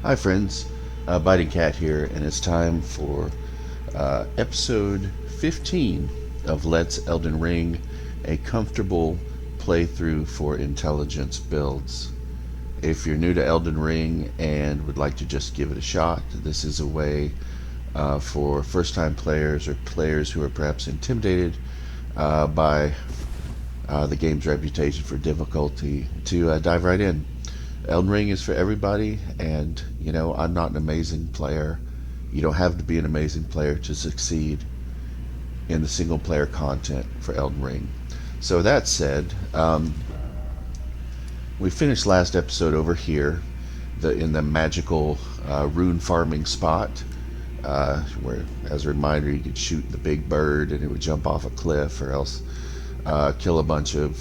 Hi friends, Biting Cat here, and it's time for episode 15 of Let's Elden Ring, a comfortable playthrough for intelligence builds. If you're new to Elden Ring and would like to just give it a shot, this is a way for first-time players or players who are perhaps intimidated by the game's reputation for difficulty to dive right in. Elden Ring is for everybody, and I'm not an amazing player. You don't have to be an amazing player to succeed in the single player content for Elden Ring. So that said, we finished last episode over here in the magical rune farming spot, where, as a reminder, you could shoot the big bird and it would jump off a cliff, or else kill a bunch of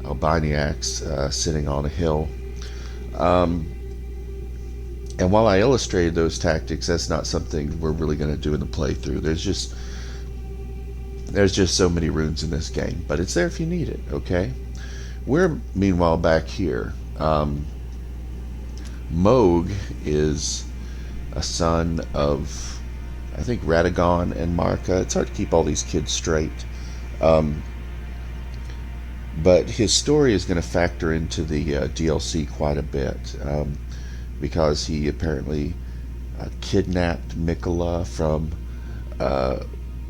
albiniacs sitting on a hill. And while I illustrated those tactics, that's not something we're really going to do in the playthrough. There's just so many runes in this game, but it's there if you need it. Okay. We're meanwhile back here. Mohg is a son of, I think, Radagon and Marka. It's hard to keep all these kids straight. But his story is going to factor into the DLC quite a bit, because he apparently kidnapped Mikola from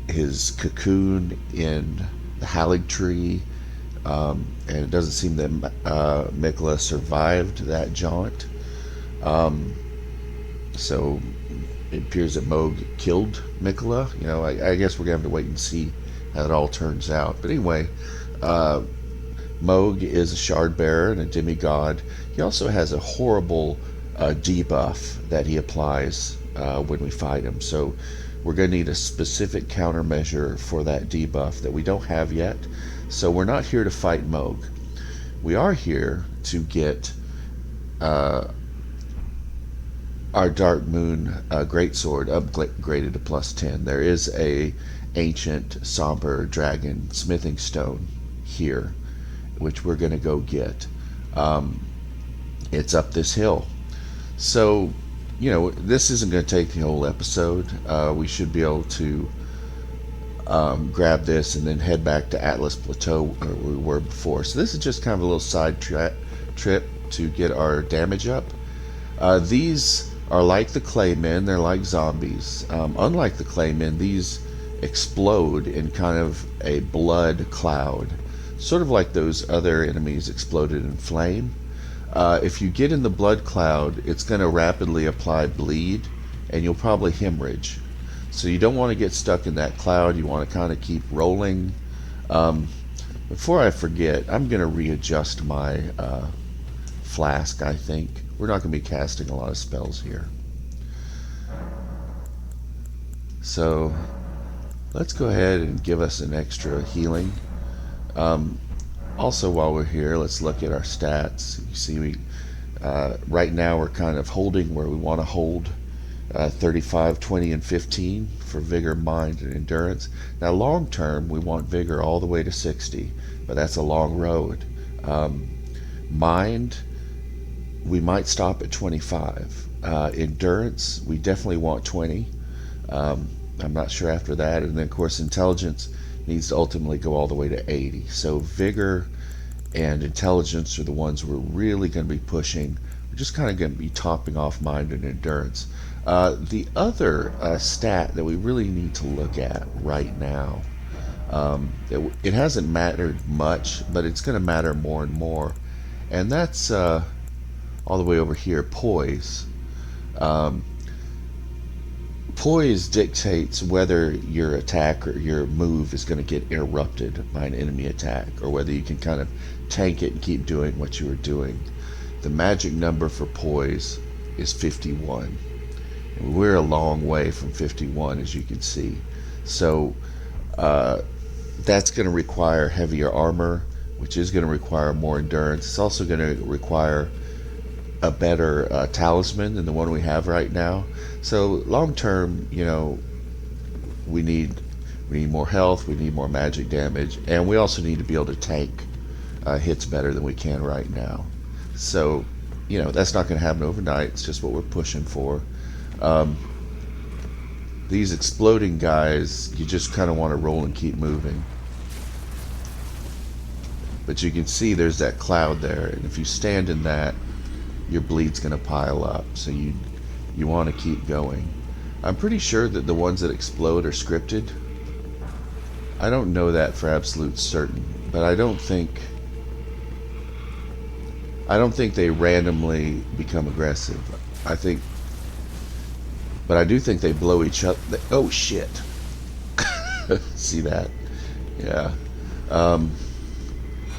his cocoon in the Halig tree, and it doesn't seem that Mikola survived that jaunt. So it appears that Mohg killed Mikola. I guess we're going to have to wait and see how it all turns out. But anyway, Mohg is a shard bearer and a demigod. He also has a horrible debuff that he applies when we fight him. So we're going to need a specific countermeasure for that debuff that we don't have yet. So we're not here to fight Mohg. We are here to get our Dark Moon Greatsword upgraded to +10. There is a ancient somber dragon smithing stone here, which we're going to go get. It's up this hill. So, this isn't going to take the whole episode. We should be able to grab this and then head back to Atlas Plateau where we were before. So this is just kind of a little side trip to get our damage up. These are like the Claymen. They're like zombies. Unlike the Claymen, these explode in kind of a blood cloud, sort of like those other enemies exploded in flame. If you get in the blood cloud, it's going to rapidly apply bleed, and you'll probably hemorrhage. So you don't want to get stuck in that cloud. You want to kind of keep rolling. Before I forget, I'm going to readjust my flask, I think. We're not going to be casting a lot of spells here. So let's go ahead and give us an extra healing. Also, while we're here, let's look at our stats. You see, right now we're kind of holding where we want to hold, 35, 20, and 15 for vigor, mind, and endurance. Now, long term, we want vigor all the way to 60, but that's a long road. Mind, we might stop at 25. Endurance, we definitely want 20. I'm not sure after that. And then, of course, intelligence needs to ultimately go all the way to 80. So vigor and intelligence are the ones we're really going to be pushing. We're just kind of going to be topping off mind and endurance. The other stat that we really need to look at right now, it hasn't mattered much, but it's going to matter more and more, and that's all the way over here, poise. Poise dictates whether your attack or your move is going to get interrupted by an enemy attack, or whether you can kind of tank it and keep doing what you were doing. The magic number for poise is 51. And we're a long way from 51, as you can see. So that's going to require heavier armor, which is going to require more endurance. It's also going to require a better talisman than the one we have right now. So long term, we need more health, we need more magic damage, and we also need to be able to tank hits better than we can right now. So that's not going to happen overnight. It's just what we're pushing for. Um, these exploding guys, you just kind of want to roll and keep moving. But you can see there's that cloud there, and if you stand in that, your bleed's going to pile up. So you want to keep going. I'm pretty sure that the ones that explode are scripted. I don't know that for absolute certain, but I don't think they randomly become aggressive. I think, but I do think they blow each other. Oh shit! See that? Yeah. Um,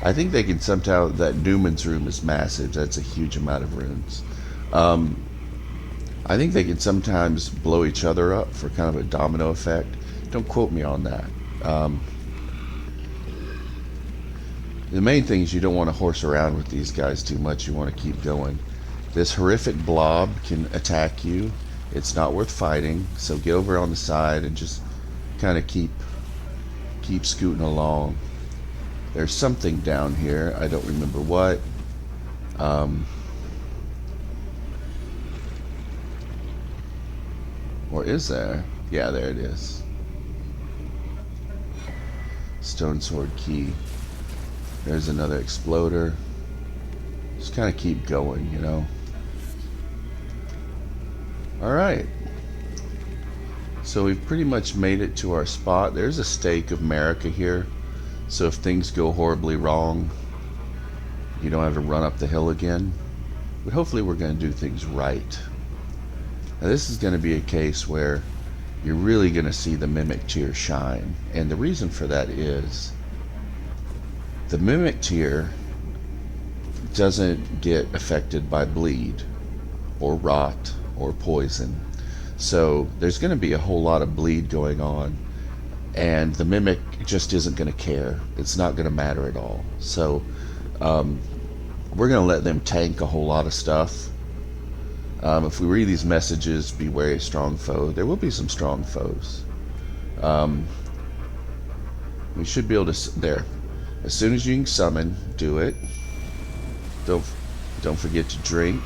I think they can somehow. That Newman's room is massive. That's a huge amount of rooms. Um, I think they can sometimes blow each other up for kind of a domino effect. Don't quote me on that. Um, the main thing is you don't want to horse around with these guys too much. You want to keep going. This horrific blob can attack you. It's not worth fighting, so get over on the side and just kind of keep scooting along. There's something down here. I don't remember what. Or is there? Yeah, there it is. Stone sword key. There's another exploder. Just kind of keep going, Alright. So we've pretty much made it to our spot. There's a stake of America here. So if things go horribly wrong, you don't have to run up the hill again. But hopefully we're going to do things right. Now this is going to be a case where you're really going to see the Mimic tier shine. And the reason for that is the Mimic tier doesn't get affected by bleed or rot or poison. So there's going to be a whole lot of bleed going on, and the Mimic just isn't going to care. It's not going to matter at all. So we're going to let them tank a whole lot of stuff. If we read these messages, be wary of strong foe, there will be some strong foes. We should be able to, there. As soon as you can summon, do it. Don't forget to drink.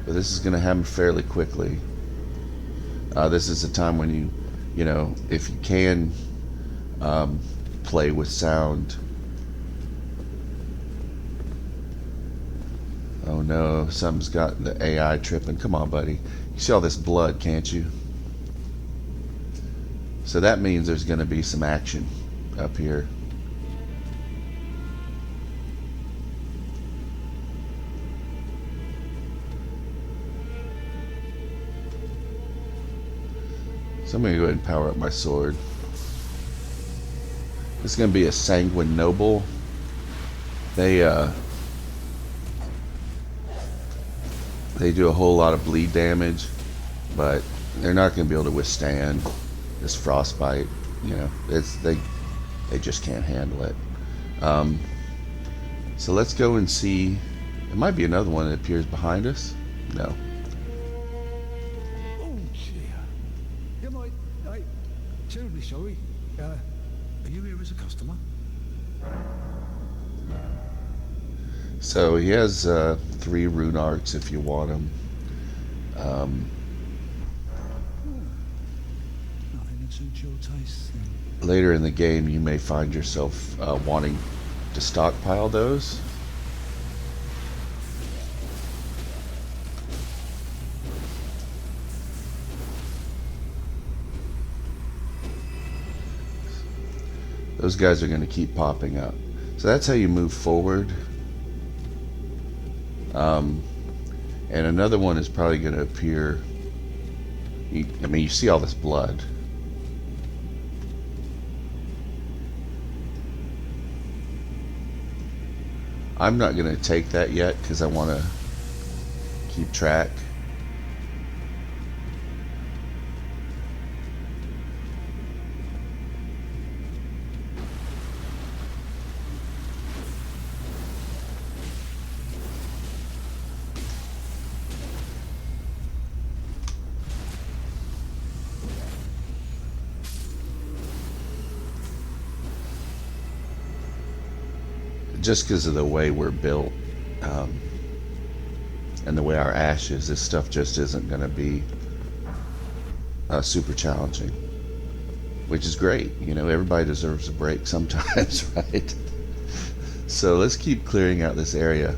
But this is going to happen fairly quickly. This is a time when if you can play with sound. Oh no, something's got the AI tripping. Come on, buddy. You see all this blood, can't you? So that means there's going to be some action up here. So I'm going to go ahead and power up my sword. This is going to be a Sanguine Noble. They do a whole lot of bleed damage, but they're not going to be able to withstand this frostbite. They just can't handle it. So let's go and see. There might be another one that appears behind us. No. Terribly sorry. Are you here as a customer? So he has 3 rune arcs if you want them. Nothing that suits your taste. Later in the game, you may find yourself wanting to stockpile those. Those guys are going to keep popping up. So that's how you move forward. And another one is probably going to appear. You see all this blood. I'm not going to take that yet because I want to keep track. just because of the way we're built, um, and the way our ash is, this stuff just isn't going to be super challenging, which is great. You know, everybody deserves a break sometimes, right? So let's keep clearing out this area.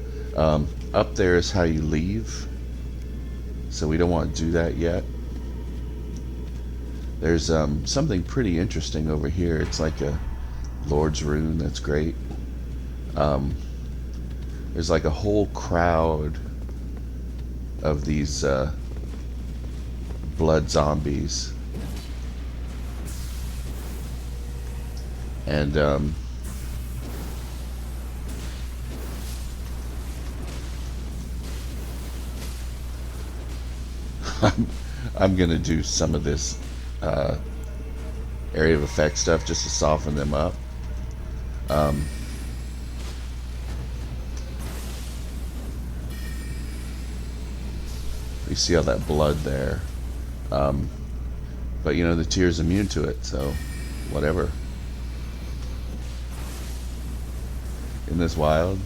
Up there is how you leave, so we don't want to do that yet. There's something pretty interesting over here. It's like a Lord's Rune. That's great. Um, there's like a whole crowd of these blood zombies, and I'm gonna do some of this uh, area of effect stuff just to soften them up. Um, you see all that blood there, um, but you know the tier's immune to it, so whatever. Isn't this wild?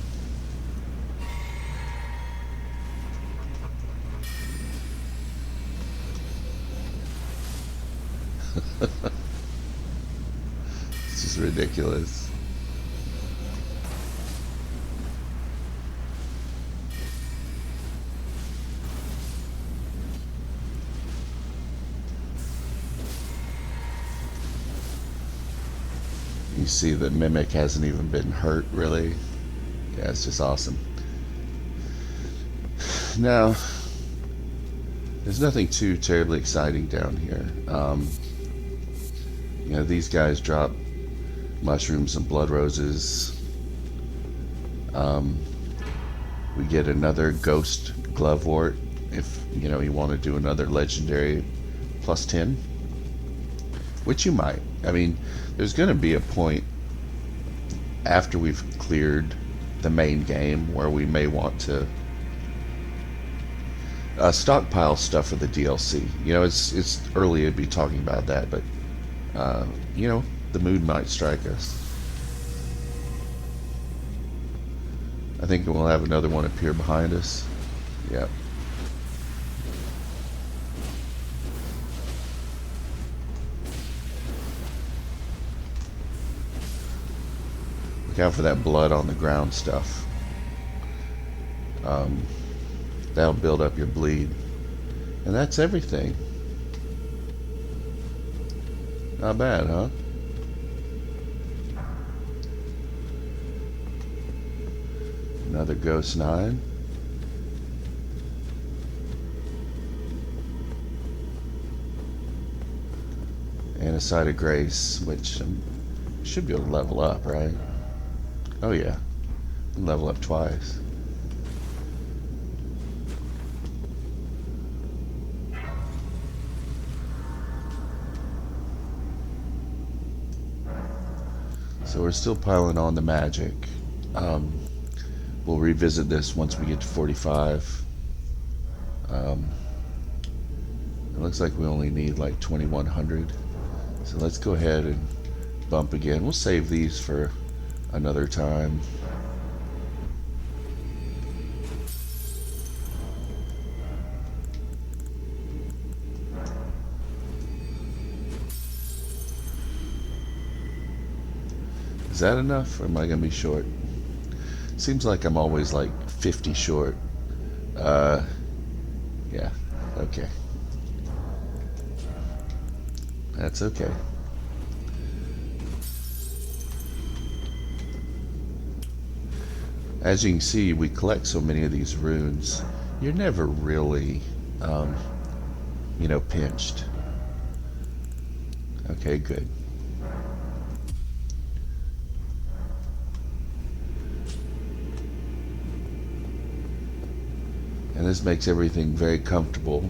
It's just ridiculous. You see the mimic hasn't even been hurt, really. Yeah, it's just awesome. Now, there's nothing too terribly exciting down here. You know, these guys drop mushrooms and blood roses. We get another ghost glovewort if, you know, you want to do another legendary plus 10, which you might. I mean, there's going to be a point after we've cleared the main game where we may want to stockpile stuff for the DLC. You know, it's early to be talking about that, but you know, the mood might strike us. I think we'll have another one appear behind us. Yep. Look out for that blood on the ground stuff. That'll build up your bleed. And that's everything. Not bad, huh? Another Ghost 9. And a Side of Grace, which should be able to level up, right? Oh yeah, level up twice. So we're still piling on the magic. We'll revisit this once we get to 45. It looks like we only need like 2100. So let's go ahead and bump again. We'll save these for another time. Is that enough, or am I gonna be short? Seems like I'm always like 50 short. Yeah, okay. That's okay. As you can see, we collect so many of these runes, you're never really, you know, pinched. Okay, good. And this makes everything very comfortable.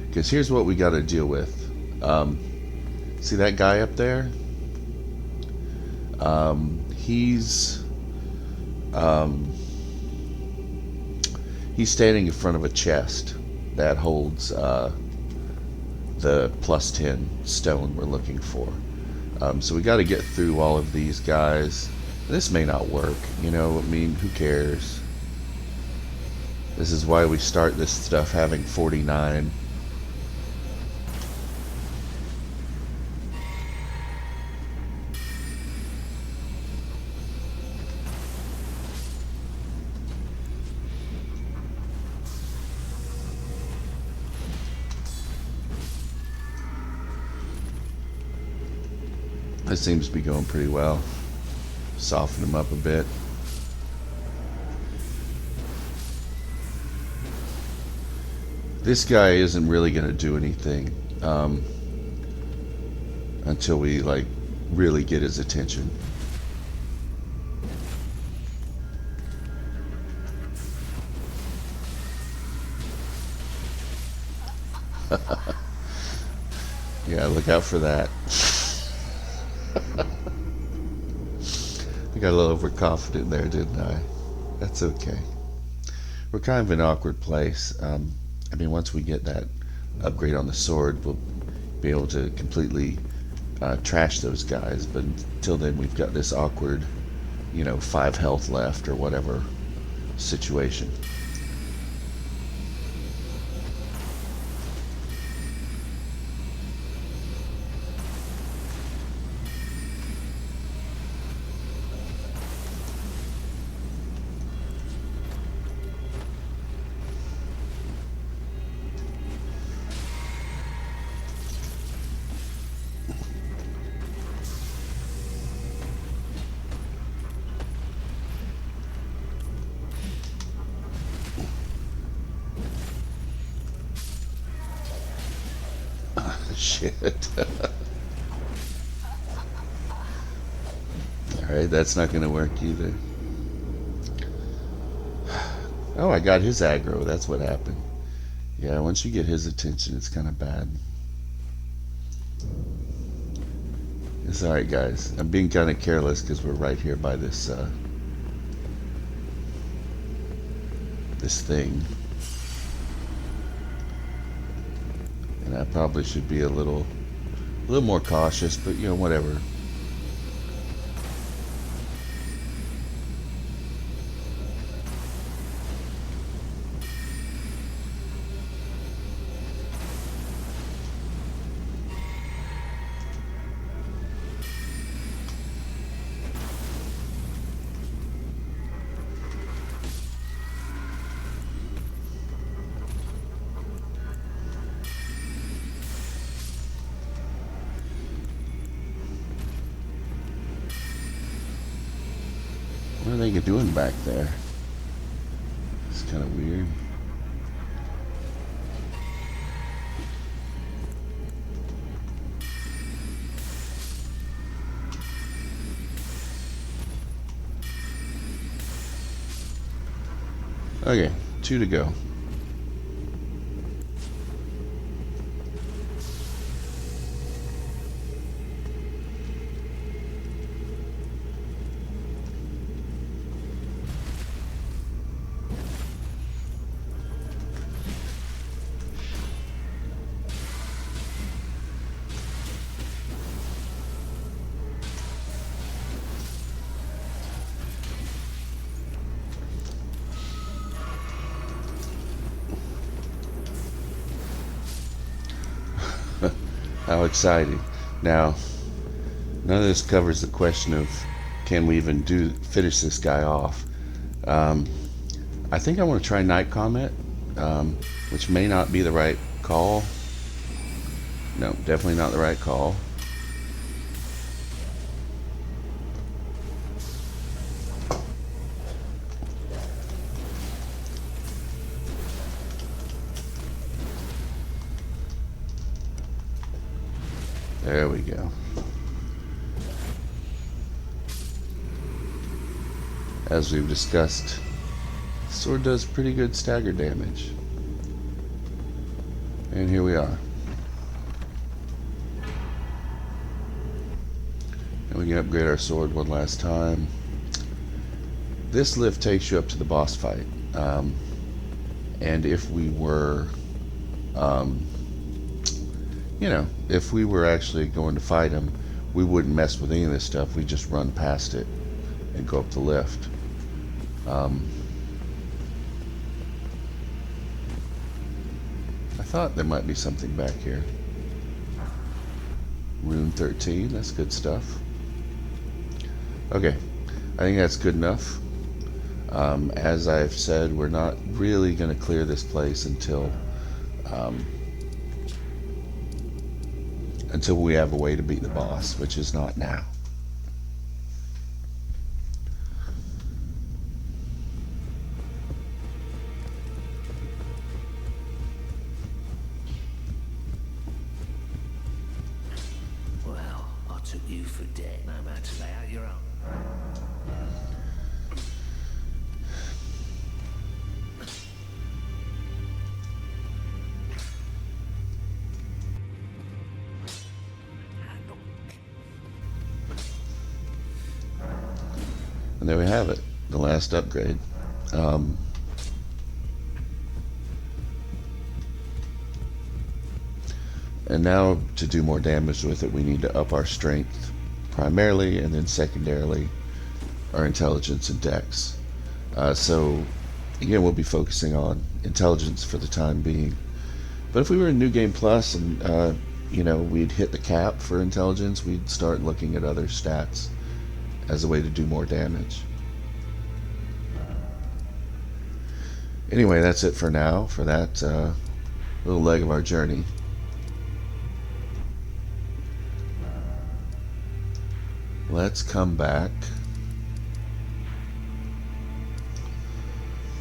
Because here's what we got to deal with. See that guy up there? He's standing in front of a chest that holds the plus 10 stone we're looking for. So we got to get through all of these guys. This may not work, you know, I mean, who cares? This is why we start this stuff having 49. This seems to be going pretty well. Soften them up a bit. This guy isn't really going to do anything until we like really get his attention. Yeah, look out for that. I got a little overconfident there, didn't I? That's okay. We're kind of in an awkward place. I mean, once we get that upgrade on the sword, we'll be able to completely trash those guys. But until then, we've got this awkward, 5 health left or whatever situation. Shit. Alright, that's not going to work either. Oh, I got his aggro. That's what happened. Yeah, once you get his attention, it's kind of bad. It's alright, guys. I'm being kind of careless because we're right here by this this thing. And I probably should be a little more cautious, but whatever. What are they doing back there? It's kind of weird. Okay, 2 to go. How exciting. Now, none of this covers the question of can we even finish this guy off. I think I want to try Night Comet, which may not be the right call. No, definitely not the right call. There we go. As we've discussed, the sword does pretty good stagger damage. And here we are. And we can upgrade our sword one last time. This lift takes you up to the boss fight. And if we were, if we were actually going to fight him, we wouldn't mess with any of this stuff. We just run past it and go up the lift. I thought there might be something back here. Rune 13, that's good stuff. Okay, I think that's good enough. As I've said, we're not really going to clear this place until we have a way to beat the boss, which is not now. Well, I took you for dead. No man to lay out your own. And there we have it, the last upgrade. And now to do more damage with it, we need to up our strength primarily, and then secondarily our intelligence and dex. So again, we'll be focusing on intelligence for the time being. But if we were in New Game Plus and we'd hit the cap for intelligence, we'd start looking at other stats as a way to do more damage. Anyway, that's it for now, for that little leg of our journey. Let's come back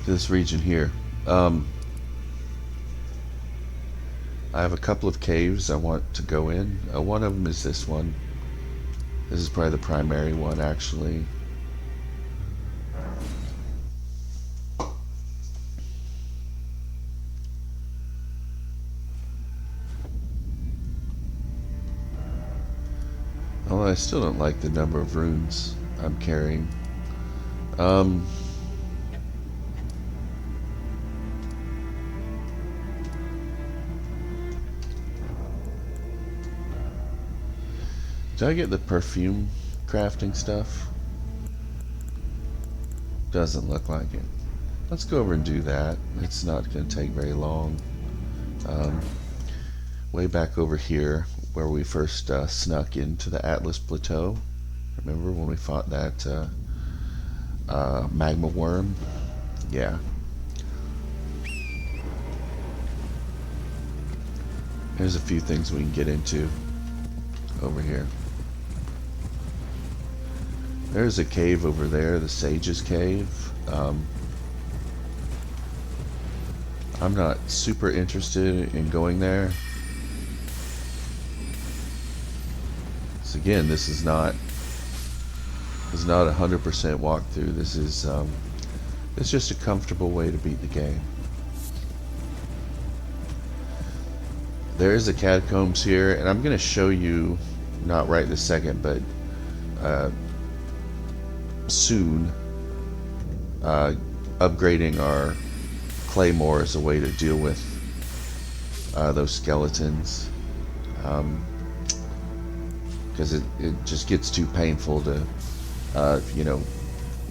to this region here. I have a couple of caves I want to go in. One of them is this one. This is probably the primary one, actually. Although I still don't like the number of runes I'm carrying. Did I get the perfume crafting stuff? Doesn't look like it. Let's go over and do that. It's not going to take very long. Way back over here where we first snuck into the Atlas Plateau. Remember when we fought that magma worm? Yeah. There's a few things we can get into over here. There's a cave over there, the Sage's Cave. I'm not super interested in going there. So again, this is not a 100% walkthrough. This is it's just a comfortable way to beat the game. There is a catacombs here, and I'm going to show you, not right this second, but soon, upgrading our claymore as a way to deal with those skeletons, because it just gets too painful to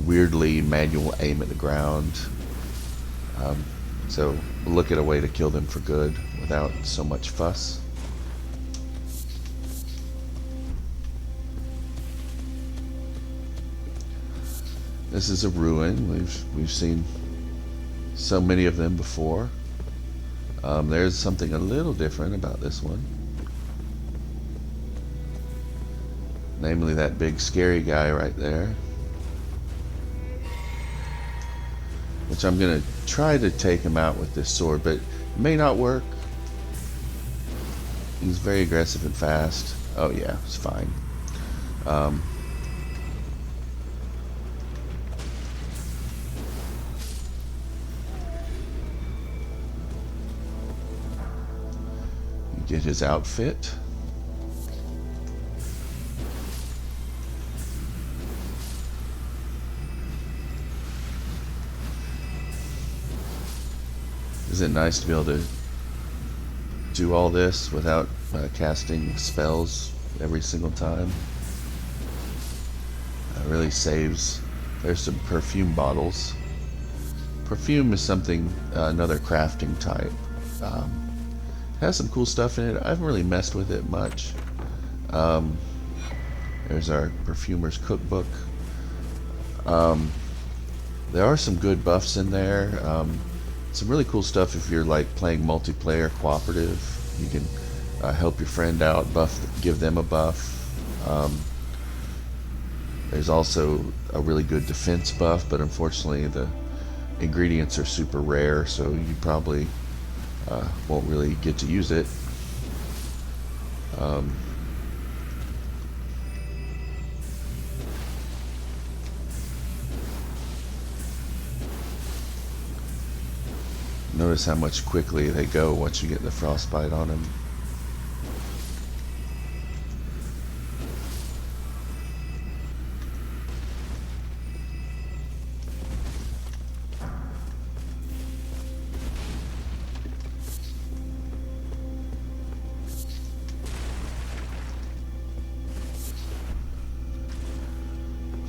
weirdly manual aim at the ground. So we'll look at a way to kill them for good without so much fuss. This is a ruin. We've seen so many of them before. There's something a little different about this one. Namely that big scary guy right there. Which I'm going to try to take him out with this sword, but it may not work. He's very aggressive and fast. Oh yeah, it's fine. Get his outfit. Isn't it nice to be able to do all this without casting spells every single time? It really saves There's some perfume bottles. Perfume is something, another crafting type. Has some cool stuff in it. I haven't really messed with it much. Um, there's our perfumer's cookbook. There are some good buffs in there. Some really cool stuff if you're like playing multiplayer cooperative. You can help your friend out, give them a buff. There's also a really good defense buff, but unfortunately the ingredients are super rare, so you probably won't really get to use it. Notice how much quickly they go once you get the frostbite on them.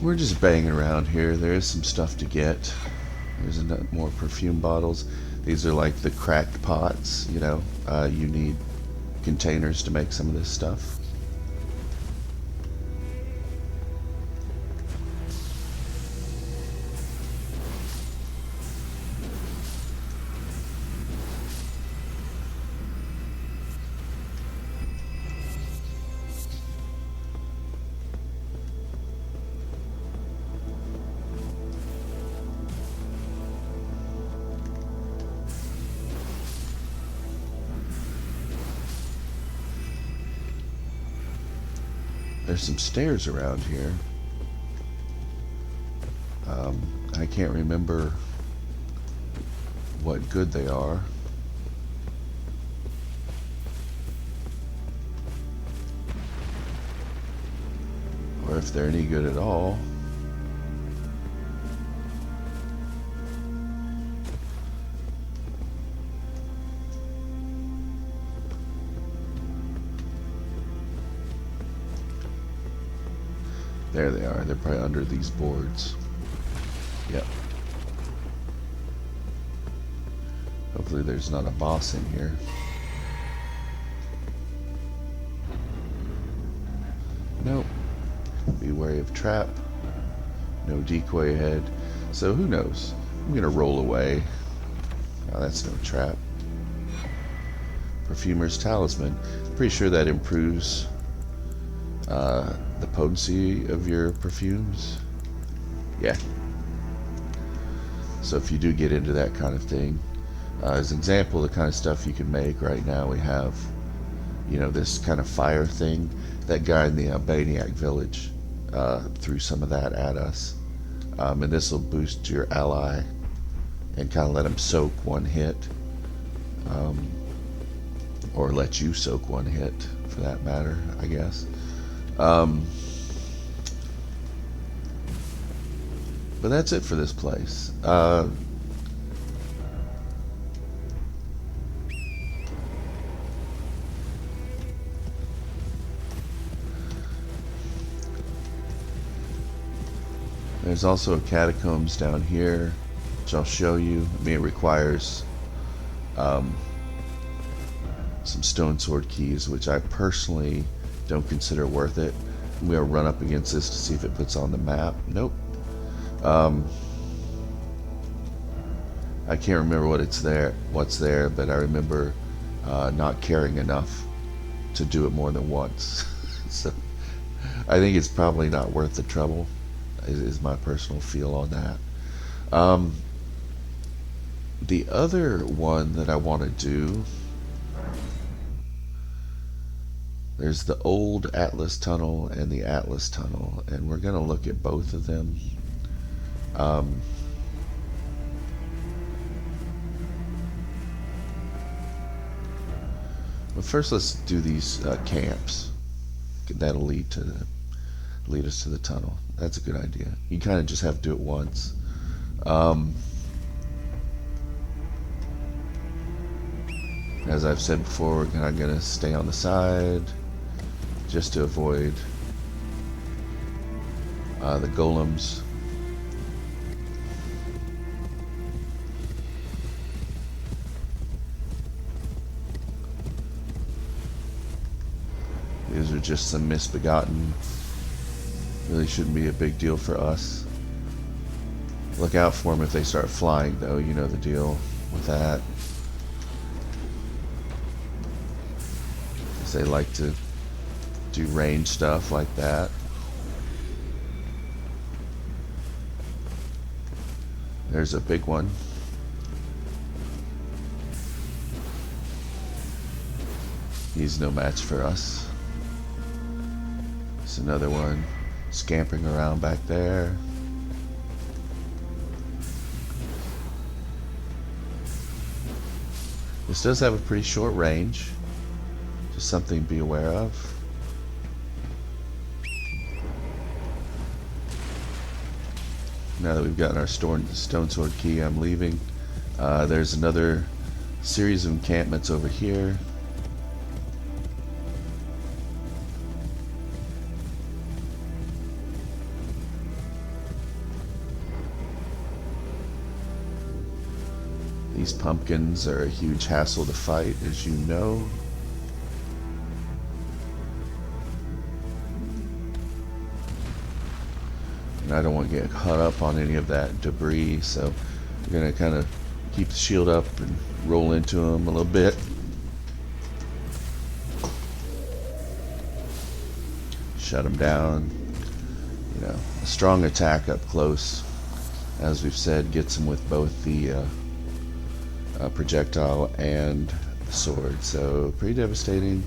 We're just banging around here. There is some stuff to get. There's more perfume bottles. These are like the cracked pots, you know. You need containers to make some of this stuff. There's some stairs around here. I can't remember what good they are. Or if they're any good at all. There they are. They're probably under these boards. Yep. Hopefully there's not a boss in here. Nope. Be wary of trap. No decoy ahead. So who knows? I'm gonna roll away. Oh, that's no trap. Perfumer's talisman. Pretty sure that improves the potency of your perfumes. Yeah. So if you do get into that kind of thing, as an example, the kind of stuff you can make right now, we have, you know, this kind of fire thing. That guy in the Albaniac village threw some of that at us. And this will boost your ally and kind of let him soak one hit. Or let you soak one hit, for that matter, I guess. But that's it for this place. There's also a catacombs down here, which I'll show you. I mean, it requires some stone sword keys, which I personally don't consider worth it. I'm gonna run up against this to see if it puts on the map. Nope. I can't remember what's there, but I remember not caring enough to do it more than once. So I think it's probably not worth the trouble, is my personal feel on that. The other one that I want to do, there's the old Atlas Tunnel and the Atlas Tunnel, and we're going to look at both of them. But first, let's do these camps. That'll lead us to the tunnel. That's a good idea. You kind of just have to do it once. As I've said before, we're not going to stay on the side just to avoid the golems. Those are just some misbegotten. Really shouldn't be a big deal for us. Look out for them if they start flying, though. You know the deal with that. They like to do range stuff like that. There's a big one. He's no match for us. There's another one scampering around back there. This does have a pretty short range. Just something to be aware of. Now that we've gotten our stone sword key, I'm leaving. There's another series of encampments over here. These pumpkins are a huge hassle to fight, as you know. And I don't want to get caught up on any of that debris, so we're going to kind of keep the shield up and roll into them a little bit. Shut them down. You know, a strong attack up close, as we've said, gets them with both the projectile and the sword, so pretty devastating.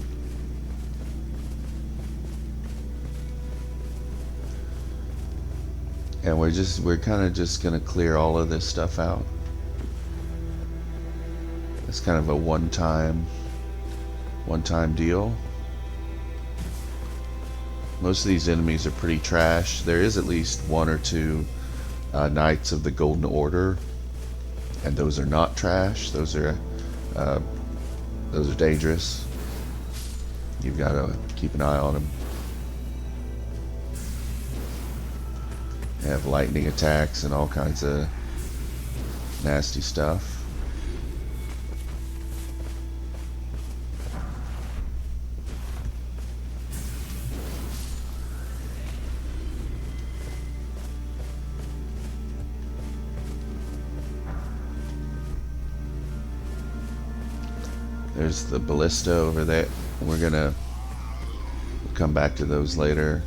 And we're kind of just gonna clear all of this stuff out. It's kind of a one-time deal. Most of these enemies are pretty trash. There is at least one or two Knights of the Golden Order, and those are not trash. Those are dangerous. You've got to keep an eye on them. They have lightning attacks and all kinds of nasty stuff. There's the ballista over there. We're gonna come back to those later.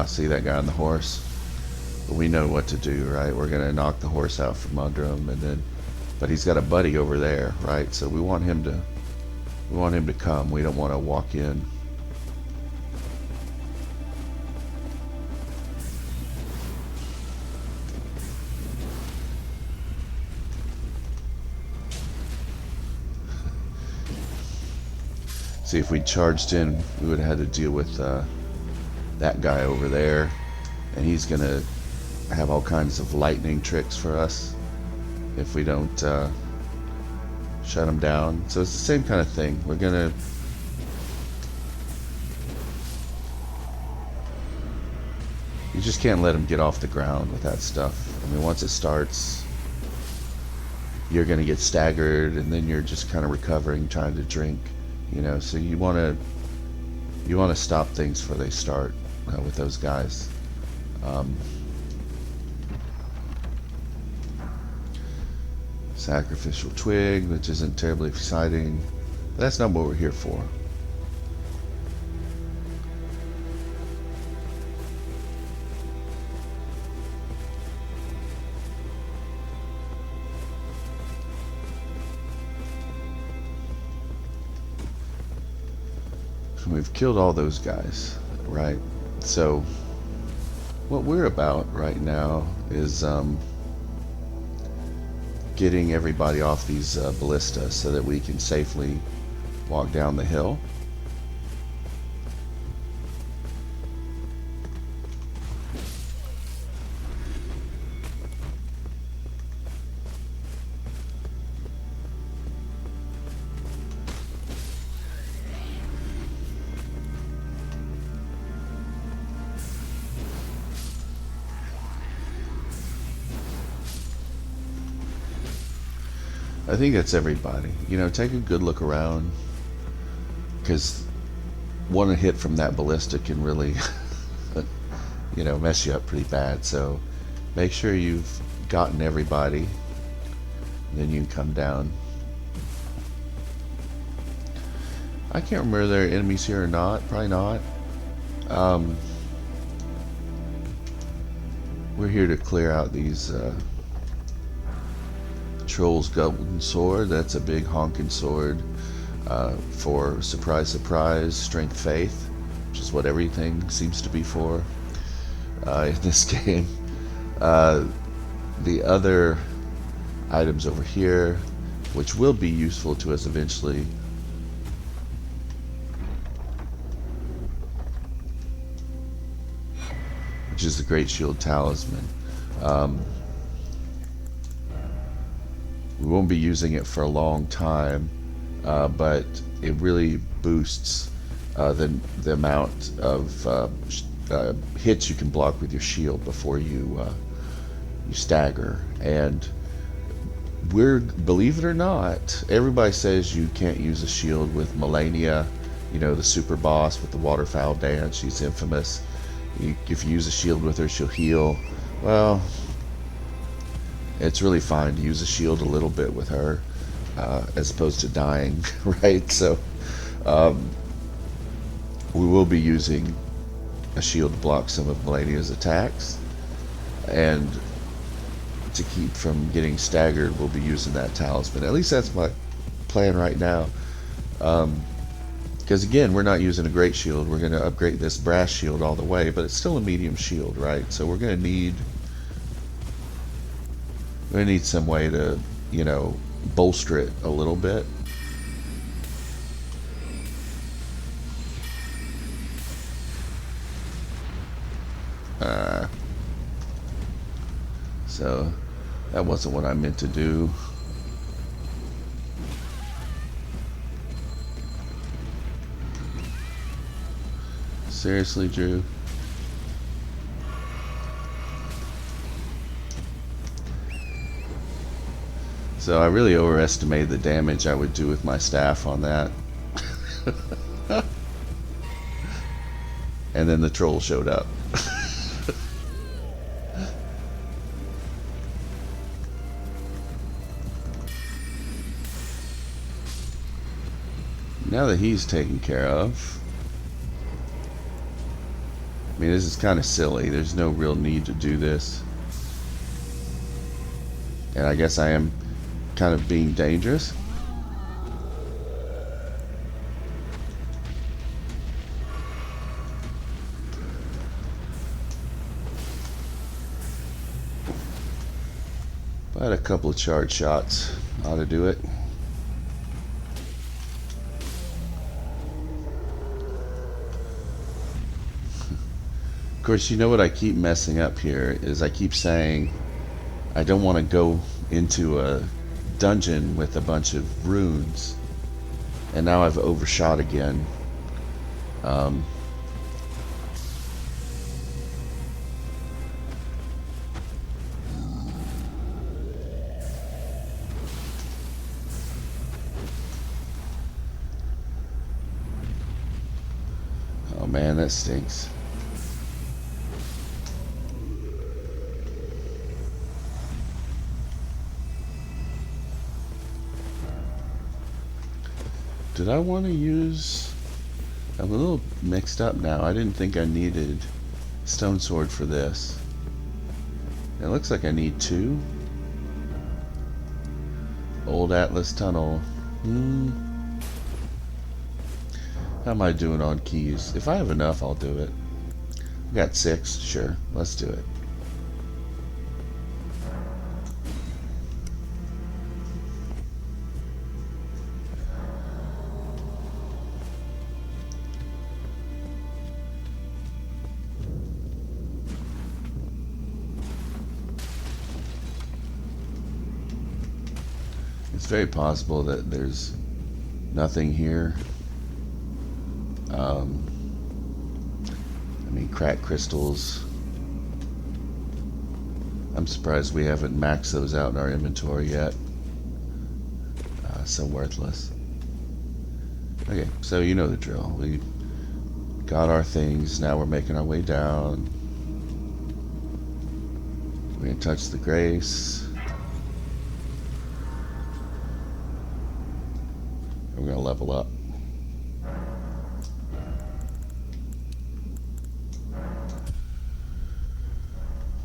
See that guy on the horse? But we know what to do, right? We're gonna knock the horse out from under him, and then, but he's got a buddy over there, right? So we want him to come. We don't want to walk in. See, if we charged in, we would have had to deal with that guy over there, and he's gonna have all kinds of lightning tricks for us if we don't shut him down. So it's the same kind of thing. We're gonna you just can't let him get off the ground with that stuff. I mean, once it starts, you're gonna get staggered, and then you're just kind of recovering, trying to drink. You know, so you want to stop things before they start with those guys. Sacrificial twig, which isn't terribly exciting. But that's not what we're here for. We've killed all those guys, right? So what we're about right now is getting everybody off these ballistas so that we can safely walk down the hill. I think that's everybody. You know, take a good look around, because one hit from that ballista can really, you know, mess you up pretty bad. So make sure you've gotten everybody, and then you can come down. I can't remember if there are enemies here or not. Probably not. We're here to clear out these Troll's golden sword. That's a big honking sword for surprise, surprise, strength, faith, which is what everything seems to be for in this game. The other items over here, which will be useful to us eventually, which is the Great Shield Talisman. We won't be using it for a long time, but it really boosts the amount of hits you can block with your shield before you stagger. And believe it or not, everybody says you can't use a shield with Melania, you know, the super boss with the waterfowl dance. She's infamous. If you use a shield with her, she'll heal. Well, it's really fine to use a shield a little bit with her, as opposed to dying, right? So we will be using a shield to block some of Melania's attacks, and to keep from getting staggered, we'll be using that talisman. At least that's my plan right now. Because again, we're not using a great shield. We're going to upgrade this brass shield all the way, but it's still a medium shield, right? So we're going to need some way to, you know, bolster it a little bit. So that wasn't what I meant to do. Seriously, Drew? So I really overestimated the damage I would do with my staff on that. And then the troll showed up. Now that he's taken care of, I mean, this is kind of silly. There's no real need to do this. And I guess I am kind of being dangerous. But a couple of charge shots ought to do it. Of course, you know what I keep messing up here is I keep saying I don't want to go into a dungeon with a bunch of runes, and now I've overshot again. Oh man, that stinks. Did I want to use... I'm a little mixed up now. I didn't think I needed stone sword for this. It looks like I need 2. Old Atlas Tunnel. How am I doing on keys? If I have enough, I'll do it. I got 6. Sure, let's do it. It's very possible that there's nothing here. I mean, cracked crystals. I'm surprised we haven't maxed those out in our inventory yet. So worthless. Okay, so you know the drill. We got our things. Now we're making our way down. We're gonna touch the grace. We're gonna level up.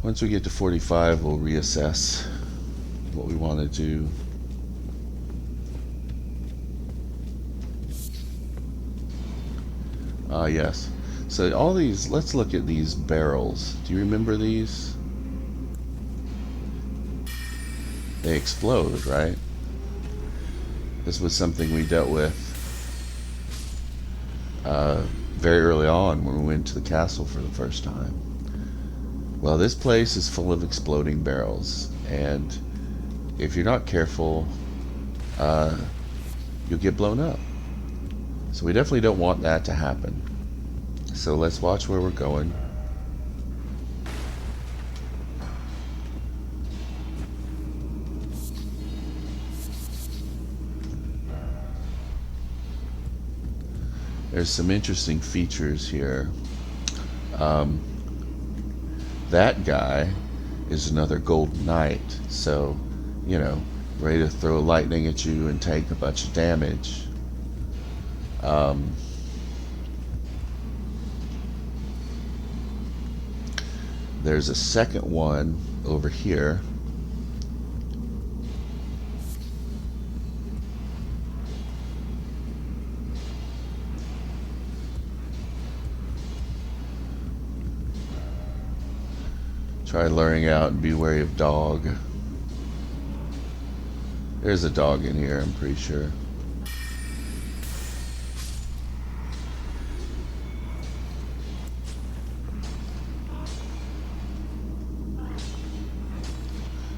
Once we get to 45, we'll reassess what we want to do. Yes. So all these, let's look at these barrels. Do you remember these? They explode, right? This was something we dealt with very early on when we went to the castle for the first time. Well, this place is full of exploding barrels, and if you're not careful, you'll get blown up. So we definitely don't want that to happen. So let's watch where we're going. There's some interesting features here. That guy is another golden knight, so, you know, ready to throw lightning at you and take a bunch of damage. There's a second one over here. Try luring out and be wary of dog. There's a dog in here, I'm pretty sure.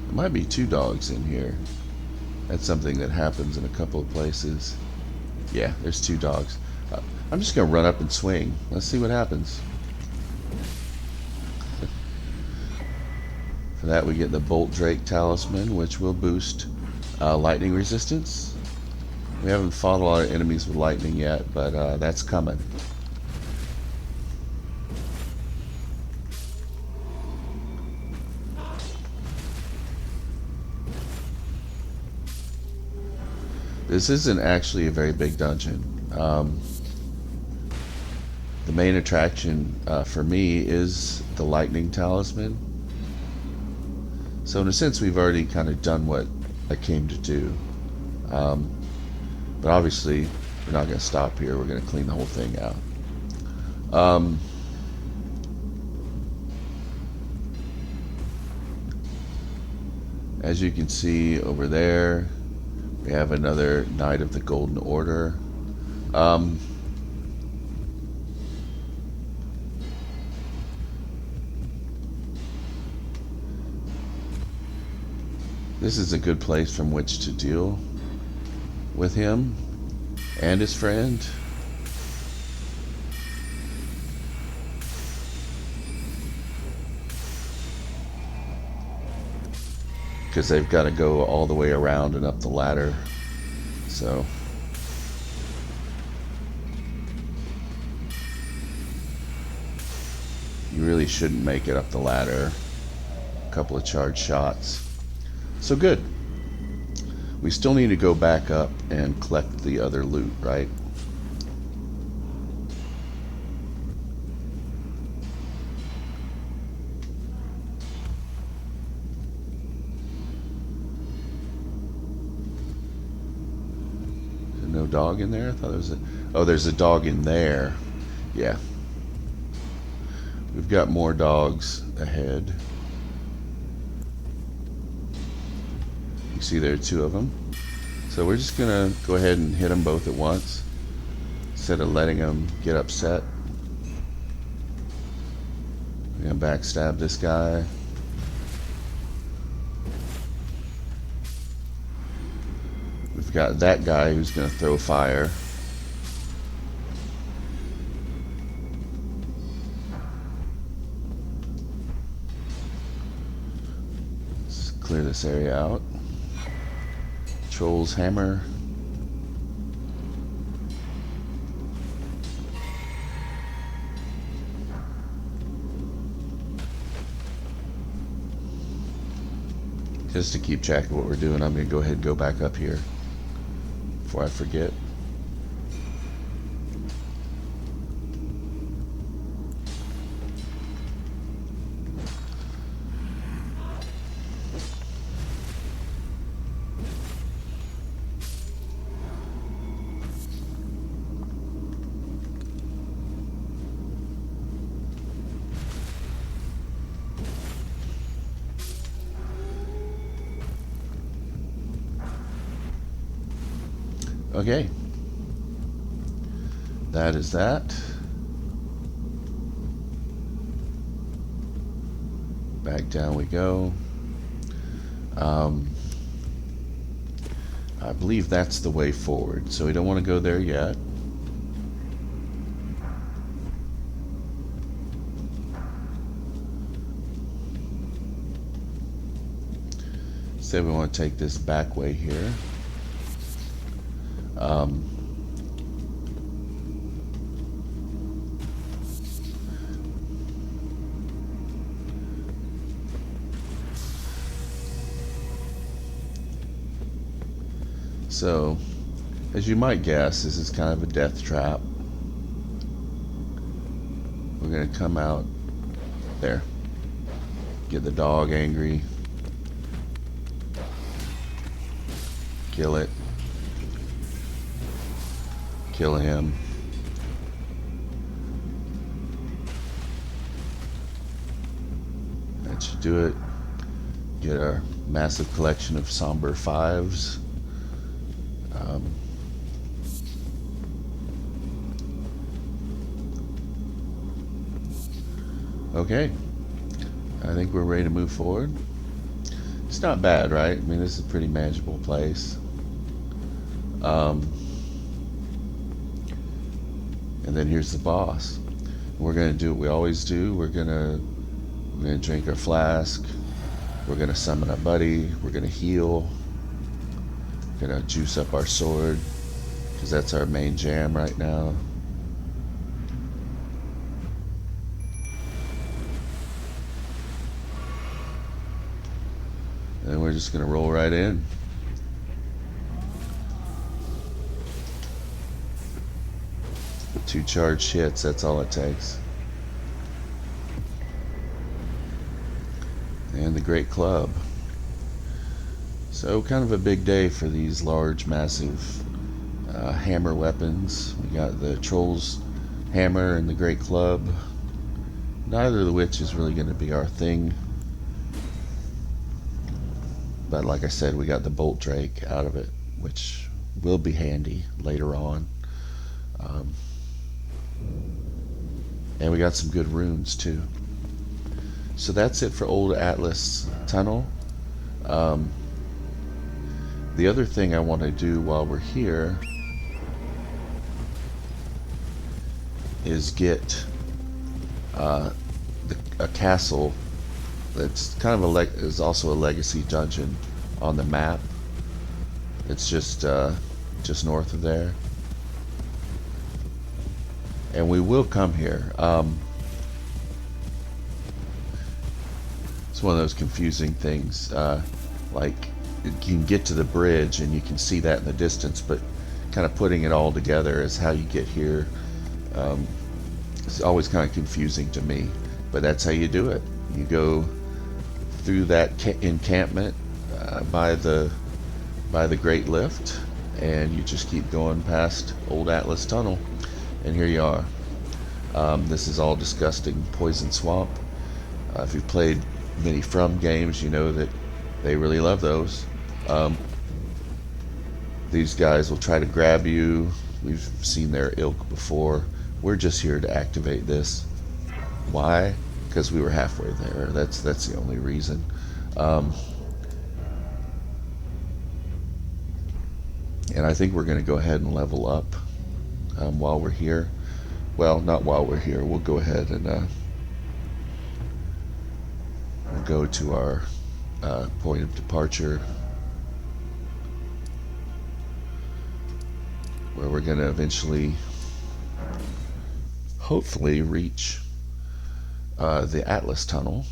There might be two dogs in here. That's something that happens in a couple of places. Yeah, there's two dogs. I'm just gonna run up and swing. Let's see what happens. For that we get the Bolt Drake Talisman, which will boost lightning resistance. We haven't fought a lot of enemies with lightning yet, but that's coming. This isn't actually a very big dungeon. The main attraction for me is the lightning talisman. So in a sense, we've already kind of done what I came to do. But obviously, we're not going to stop here. We're going to clean the whole thing out. As you can see over there, we have another Knight of the Golden Order. This is a good place from which to deal with him and his friend. Because they've got to go all the way around and up the ladder. So you really shouldn't make it up the ladder. A couple of charged shots. So good. We still need to go back up and collect the other loot, right? Is there no dog in there? I thought there was a... Oh, there's a dog in there. Yeah. We've got more dogs ahead. See, there are two of them. So we're just gonna go ahead and hit them both at once instead of letting them get upset. We're gonna backstab this guy. We've got that guy who's gonna throw fire. Let's clear this area out. Troll's hammer. Just to keep track of what we're doing, I'm going to go ahead and go back up here before I forget. Okay. That is that. Back down we go. I believe that's the way forward, so we don't want to go there yet. Instead, we want to take this back way here. So, as you might guess, this is kind of a death trap. We're going to come out there, get the dog angry, kill it, kill him. That should do it. Get our massive collection of somber fives. Okay, I think we're ready to move forward. It's not bad, right? I mean, this is a pretty manageable place. And then here's the boss. We're gonna do what we always do. We're gonna drink our flask. We're gonna summon our buddy. We're gonna heal. We're gonna juice up our sword because that's our main jam right now. And we're just gonna roll right in. With 2 charged hits, that's all it takes. And the Great Club. So kind of a big day for these large, massive hammer weapons. We got the Troll's hammer and the Great Club. Neither of which is really going to be our thing. But like I said, we got the Bolt Drake out of it, which will be handy later on. And we got some good runes too. So that's it for Old Atlas Tunnel. The other thing I want to do while we're here is get a castle that's kind of is also a legacy dungeon on the map. It's just north of there, and we will come here. It's one of those confusing things. Like you can get to the bridge and you can see that in the distance, but kind of putting it all together is how you get here. It's always kind of confusing to me, but that's how you do it. You go through that encampment by the Great Lift, and you just keep going past Old Atlas Tunnel, and here you are. This is all disgusting poison swamp. If you've played many From games, you know that they really love those. These guys will try to grab you. We've seen their ilk before. We're just here to activate this. Why? Because we were halfway there. That's the only reason. And I think we're going to go ahead and level up while we're here. Well, not while we're here. We'll go ahead and we'll go to our point of departure, where we're going to eventually, hopefully, reach the Atlas Tunnel.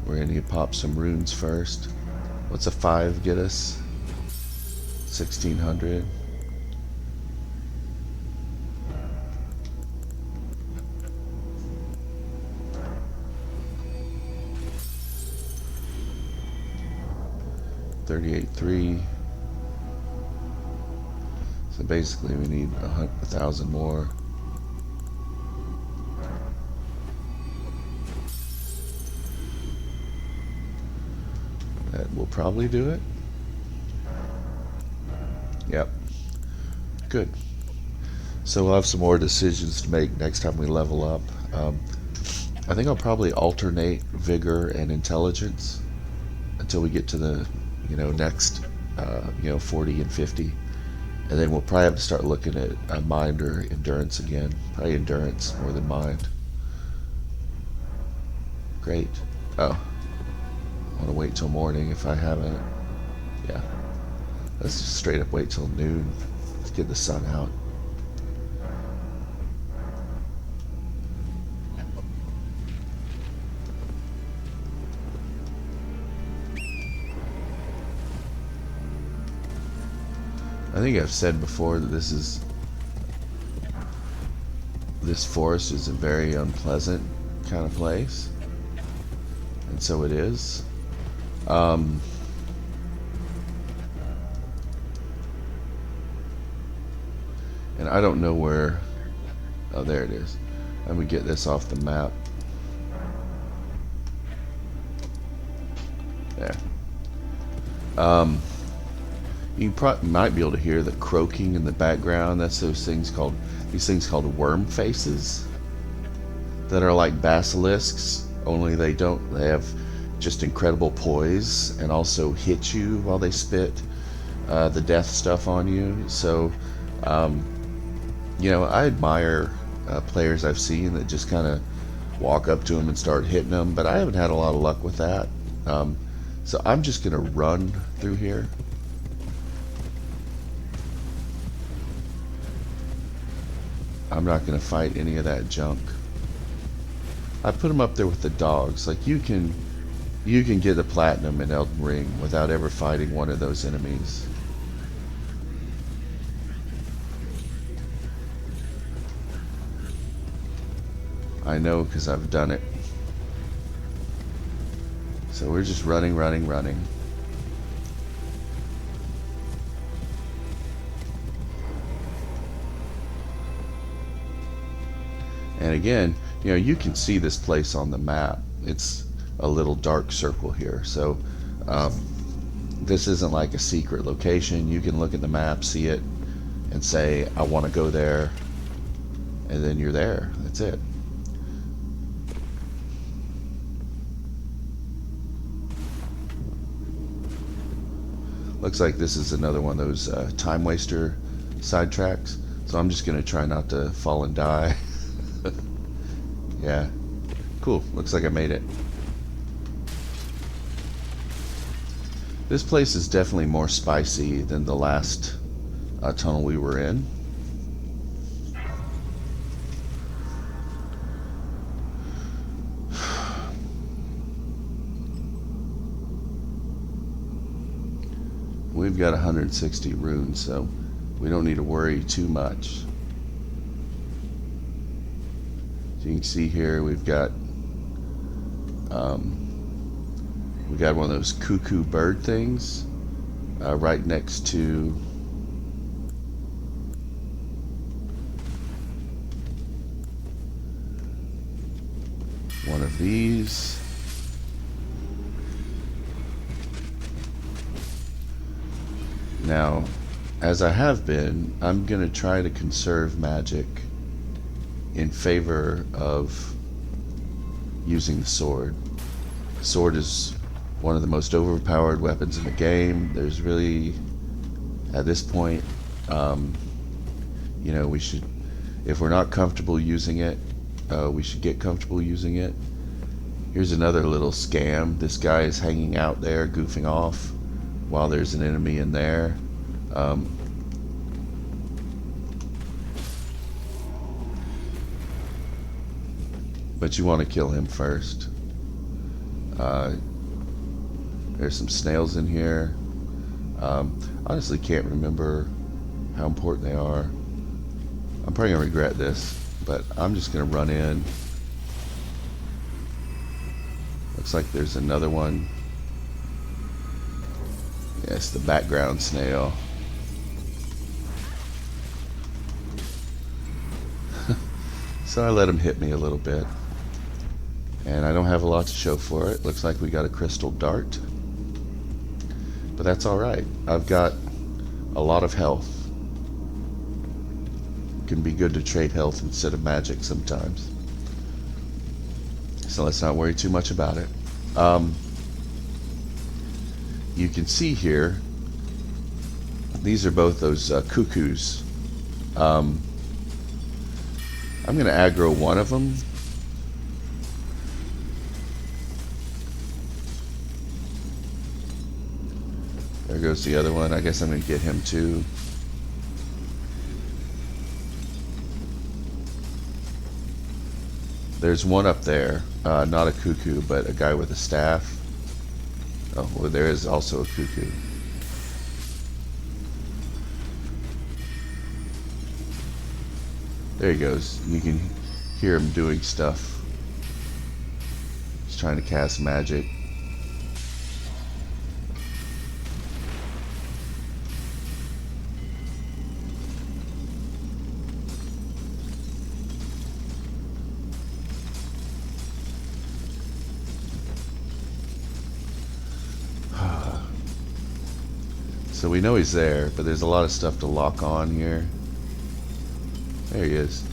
We're going to pop some runes first. What's a 5 get us? 1600. $38.3. So basically we need 1,000 more. That will probably do it. Yep. Good. So we'll have some more decisions to make next time we level up. I think I'll probably alternate vigor and intelligence until we get to the, next, 40 and 50. And then we'll probably have to start looking at mind or endurance again. Probably endurance more than mind. Great. Oh. I want to wait till morning if I haven't. Yeah. Let's just straight up wait till noon. Let's get the sun out. I think I've said before that this forest is a very unpleasant kind of place, and so it is. And I don't know where. Oh, there it is. Let me get this off the map. There. You might be able to hear the croaking in the background. That's these things called worm faces that are like basilisks, only they have just incredible poise and also hit you while they spit the death stuff on you. So I admire players I've seen that just kind of walk up to them and start hitting them, but I haven't had a lot of luck with that. So I'm just gonna run through here. I'm not going to fight any of that junk. I put them up there with the dogs. Like you can get the platinum in Elden Ring without ever fighting one of those enemies. I know because I've done it. So we're just running. And again, you can see this place on the map. It's a little dark circle here. So this isn't like a secret location. You can look at the map, see it, and say, I want to go there. And then you're there. That's it. Looks like this is another one of those time waster sidetracks. So I'm just going to try not to fall and die. Yeah. Cool. Looks like I made it. This place is definitely more spicy than the last tunnel we were in. We've got 160 runes, so we don't need to worry too much. As you can see here, we've got one of those cuckoo bird things right next to one of these. Now, as I have been, I'm going to try to conserve magic in favor of using the sword. The sword is one of the most overpowered weapons in the game. There's really, at this point, we should, if we're not comfortable using it, we should get comfortable using it. Here's another little scam. This guy is hanging out there, goofing off, while there's an enemy in there. But you want to kill him first. Uh, there's some snails in here. Honestly, can't remember how important they are. I'm probably gonna regret this, but I'm just gonna run in. Looks like there's another one. Yes, the background snail. So I let him hit me a little bit. And I don't have a lot to show for it. Looks like we got a crystal dart. But that's alright. I've got a lot of health. It can be good to trade health instead of magic sometimes. So let's not worry too much about it. You can see here, these are both those cuckoos. I'm going to aggro one of them. There goes the other one. I guess I'm going to get him too. There's one up there, not a cuckoo, but a guy with a staff. Oh, well, there is also a cuckoo. There he goes. You can hear him doing stuff. He's trying to cast magic. So we know he's there, but there's a lot of stuff to lock on here. There he is.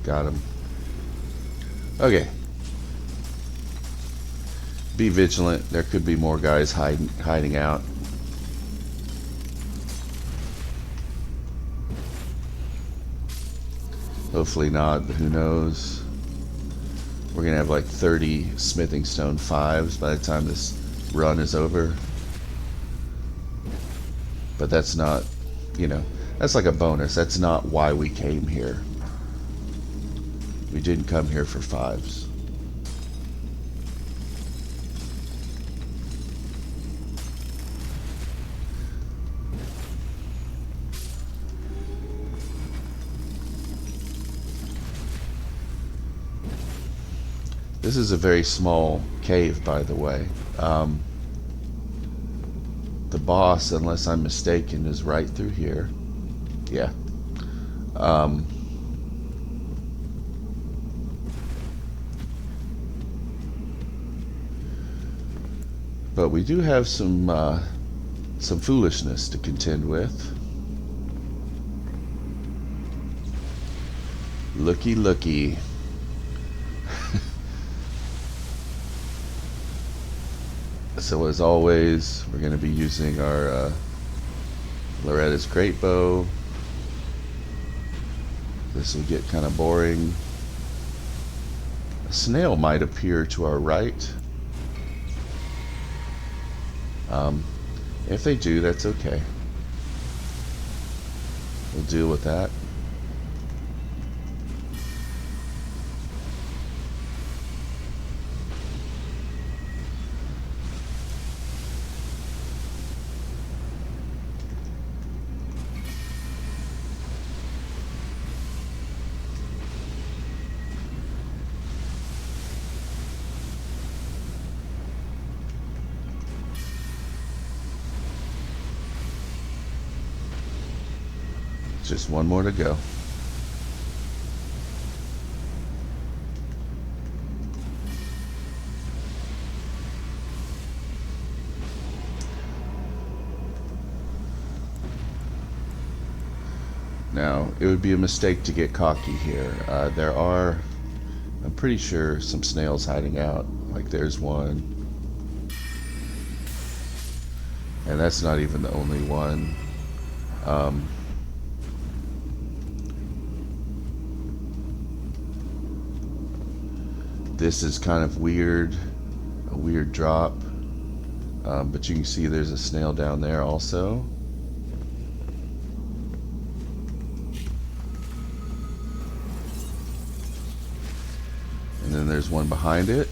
Got him. Okay. Be vigilant. There could be more guys hiding out. Hopefully not, but who knows. We're gonna have like 30 smithing stone 5s by the time this run is over. But that's not, you know, that's like a bonus. That's not why we came here. We didn't come here for 5s. This is a very small cave, by the way. The boss, unless I'm mistaken, is right through here. Yeah. But we do have some foolishness to contend with. Looky, looky. So as always, we're going to be using our Loretta's great bow. This will get kind of boring. A snail might appear to our right. If they do, that's okay. We'll deal with that. Just one more to go. Now, it would be a mistake to get cocky here. There are, I'm pretty sure, some snails hiding out. Like there's one. And that's not even the only one. This is kind of weird, a weird drop, but you can see there's a snail down there also. And then there's one behind it.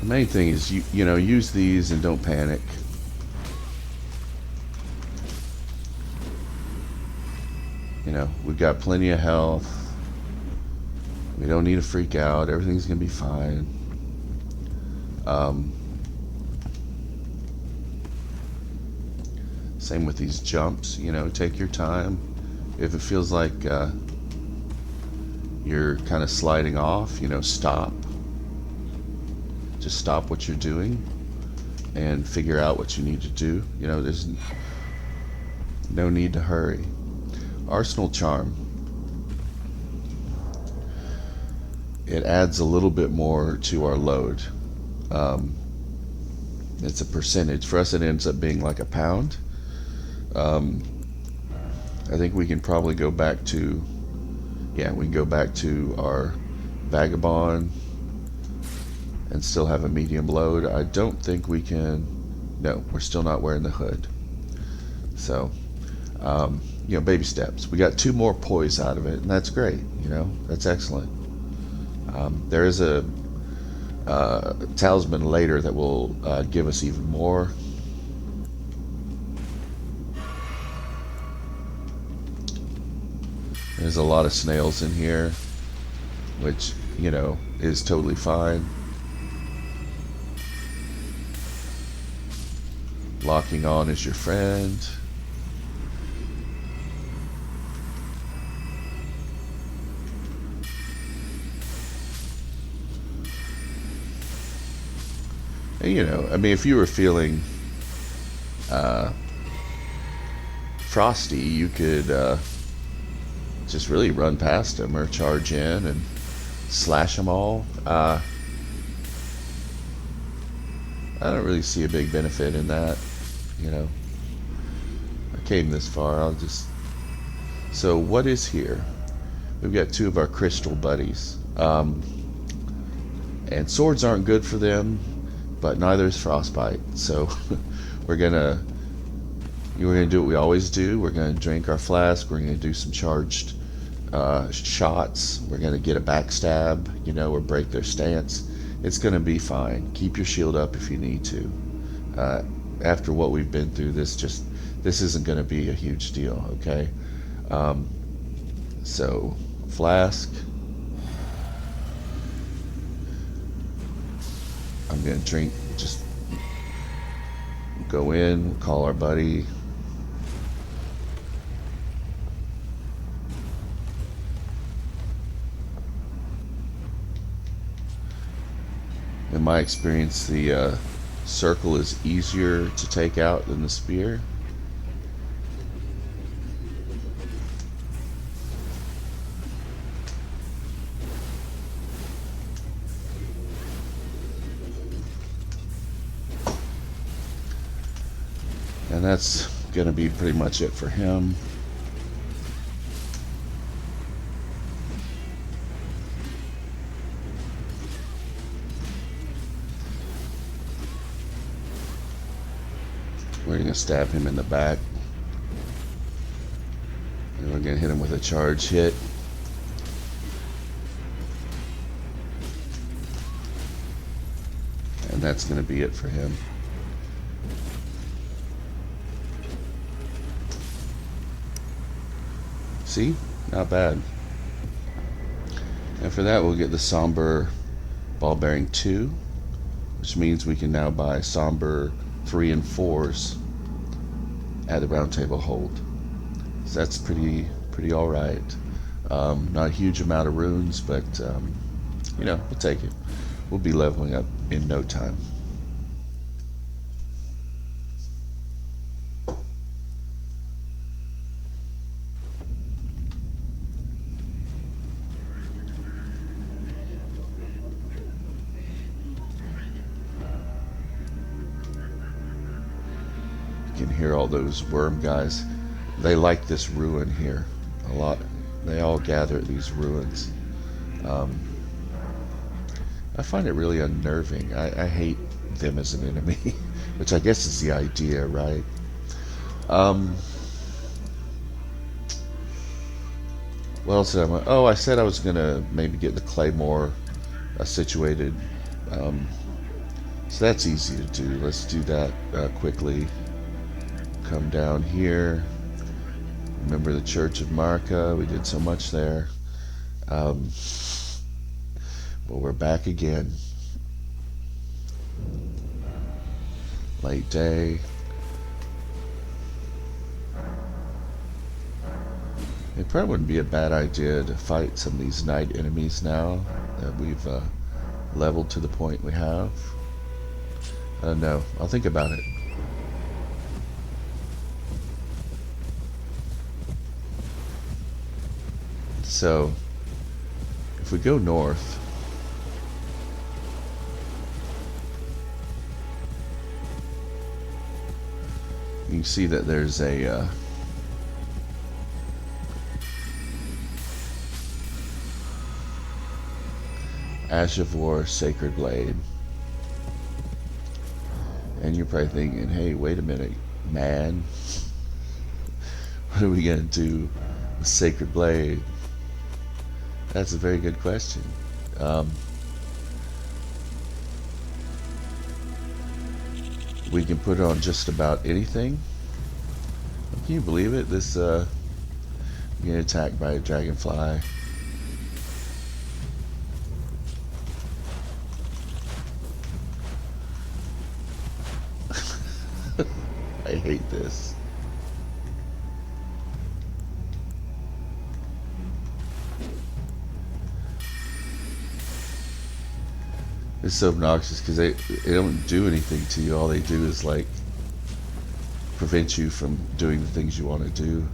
The main thing is you know, use these and don't panic. You know, we've got plenty of health. We don't need to freak out. Everything's gonna be fine. Same with these jumps. You know, take your time. If it feels like you're kind of sliding off, you know, stop. Just stop what you're doing and figure out what you need to do. You know, there's no need to hurry. Arsenal Charm. It adds a little bit more to our load. It's a percentage. For us, it ends up being like a pound. I think we can probably go back to, yeah, we can go back to our Vagabond and still have a medium load. I don't think we can, no, we're still not wearing the hood. So, you know, baby steps. We got 2 more poise out of it, and that's great, you know, that's excellent. There is a talisman later that will give us even more. There's a lot of snails in here, which, you know, is totally fine. Locking on is your friend. And, you know, I mean, if you were feeling frosty, you could just really run past them or charge in and slash them all. I don't really see a big benefit in that, you know. I came this far, I'll just... So what is here? We've got 2 of our crystal buddies. And swords aren't good for them, but neither is frostbite. So we're gonna do what we always do. We're gonna drink our flask. We're gonna do some charged shots. We're gonna get a backstab, you know, or break their stance. It's gonna be fine. Keep your shield up if you need to. After what we've been through, this isn't gonna be a huge deal. Okay. So flask. I'm gonna drink, just go in, call our buddy. In my experience, the circle is easier to take out than the spear. And that's going to be pretty much it for him. We're going to stab him in the back. And we're going to hit him with a charge hit. And that's going to be it for him. See? Not bad. And for that, we'll get the Somber Ball Bearing 2, which means we can now buy Somber 3 and 4s at the Round Table Hold. So that's pretty alright. Not a huge amount of runes, but, you know, we'll take it. We'll be leveling up in no time. You can hear all those worm guys. They like this ruin here a lot. They all gather at these ruins. I find it really unnerving. I hate them as an enemy, which I guess is the idea, right? What else did I want? Oh, I said I was gonna maybe get the claymore situated. Um, so that's easy to do. Let's do that quickly. Come down here. Remember the Church of Marka? We did so much there. Um, well, we're back again. Late day. It probably wouldn't be a bad idea to fight some of these night enemies now that we've leveled to the point we have. I don't know. I'll think about it. So, if we go north, you can see that there's a Ash of War Sacred Blade. And you're probably thinking, hey, wait a minute, man. What are we going to do with Sacred Blade? That's a very good question. Um, we can put it on just about anything. Can you believe it? This, getting attacked by a dragonfly. I hate this. It's so obnoxious because they don't do anything to you. All they do is like prevent you from doing the things you want to do.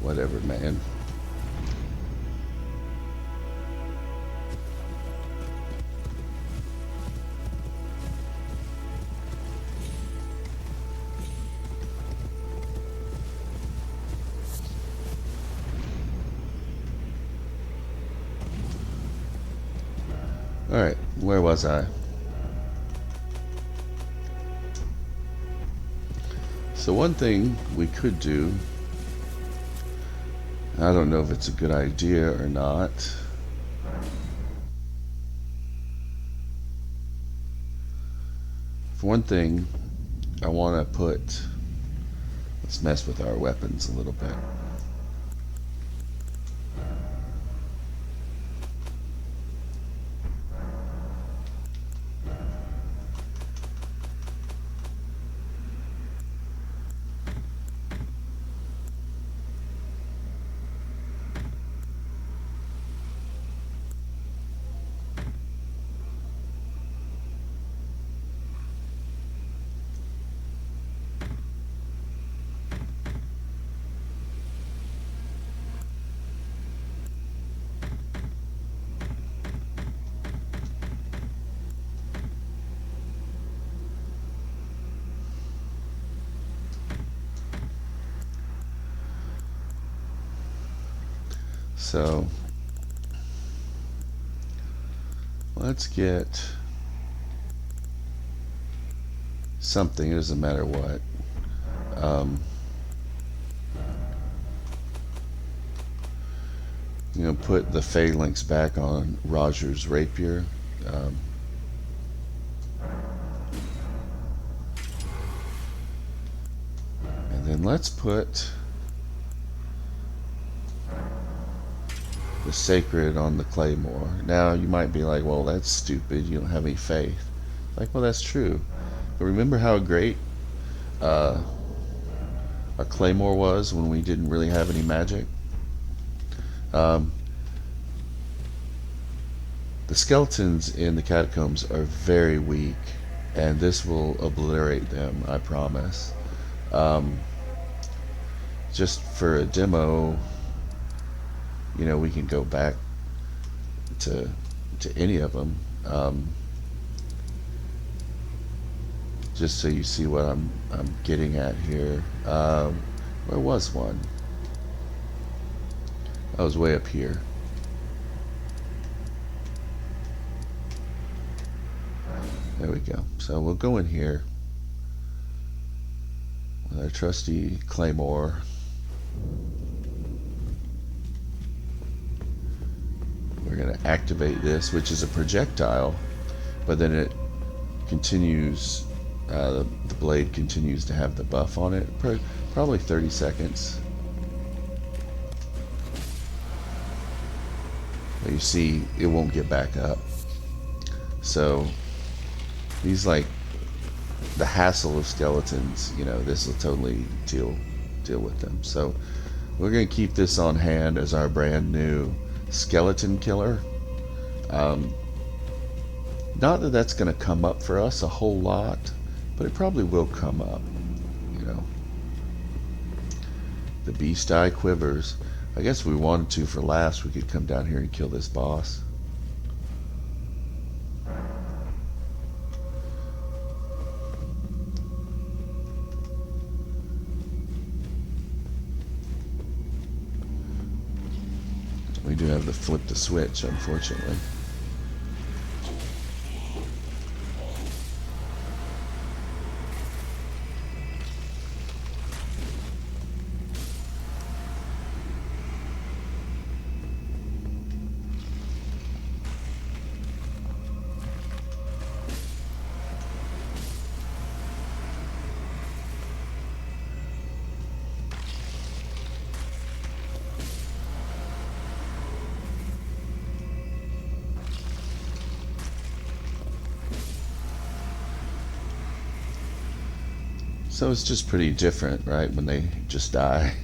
Whatever, man. Alright, where was I? So one thing we could do, I don't know if it's a good idea or not. For one thing, I want to put, let's mess with our weapons a little bit. So let's get something, it doesn't matter what. Put the phalanx back on Roger's rapier. Um, and then let's put the sacred on the claymore. Now you might be like, well, that's stupid, you don't have any faith. Like, well, that's true, but remember how great our claymore was when we didn't really have any magic? The skeletons in the catacombs are very weak, and this will obliterate them, I promise. just for a demo, we can go back to any of them, just so you see what I'm getting at here. Where was one? I was way up here. There we go. So we'll go in here with our trusty claymore. We're going to activate this, which is a projectile, but then it continues, the blade continues to have the buff on it, probably 30 seconds. But you see, it won't get back up. So these, like, the hassle of skeletons, this will totally deal with them. So we're going to keep this on hand as our brand new skeleton killer. Not that that's going to come up for us a whole lot, but it probably will come up. The beast eye quivers. I guess if we wanted to for last, we could come down here and kill this boss. We do have to flip the switch, unfortunately. So it's just pretty different, right, when they just die.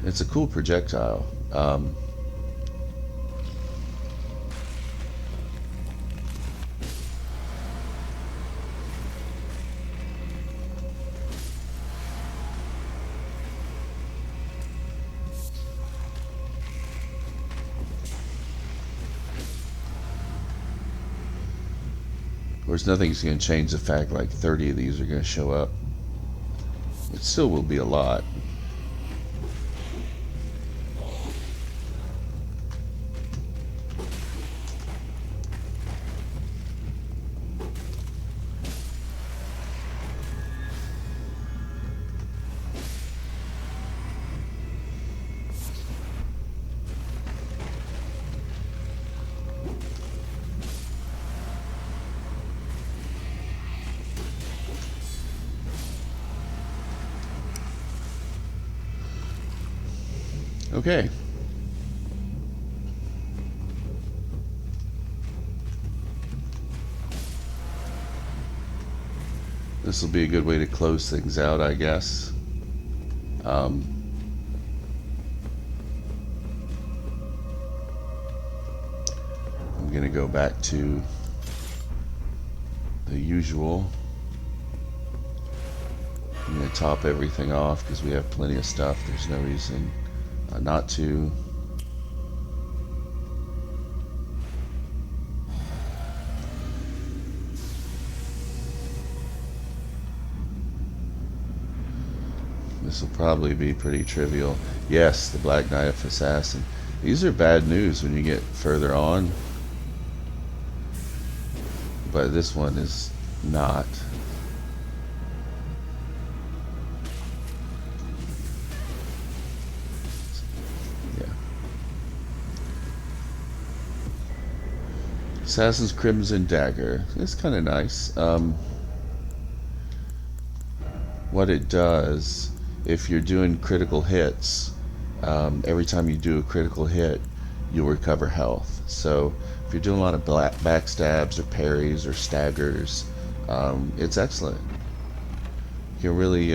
It's a cool projectile. Of course, nothing's going to change the fact like 30 of these are going to show up. It still will be a lot. Okay. This will be a good way to close things out, I guess. I'm going to go back to the usual. I'm going to top everything off because we have plenty of stuff. There's no reason not to. This will probably be pretty trivial. Yes, the Black Knight of Assassin. These are bad news when you get further on, but this one is not. Assassin's Crimson Dagger. It's kind of nice. What it does, if you're doing critical hits, every time you do a critical hit, you'll recover health. So if you're doing a lot of backstabs or parries or staggers, it's excellent. You can really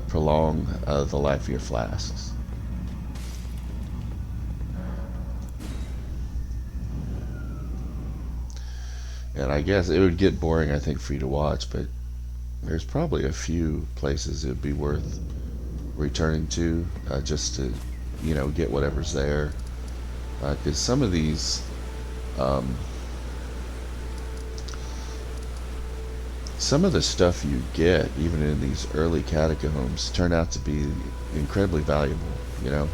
prolong the life of your flasks. And I guess it would get boring, I think, for you to watch, but there's probably a few places it would be worth returning to, just to, get whatever's there. Because some of these, um, some of the stuff you get, even in these early catacombs, turn out to be incredibly valuable, you know?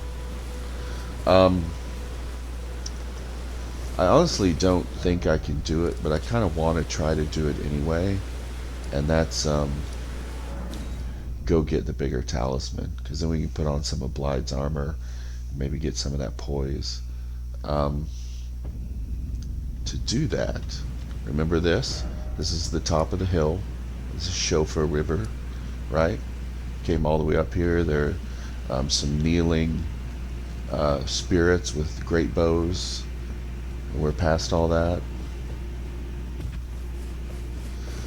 Um, I honestly don't think I can do it, but I kind of want to try to do it anyway. And that's go get the bigger talisman, because then we can put on some of Blide's armor, maybe get some of that poise. Um, to do that, remember this? This is the top of the hill. This is Shofar River, right? Came all the way up here. There are some kneeling spirits with great bows. We're past all that.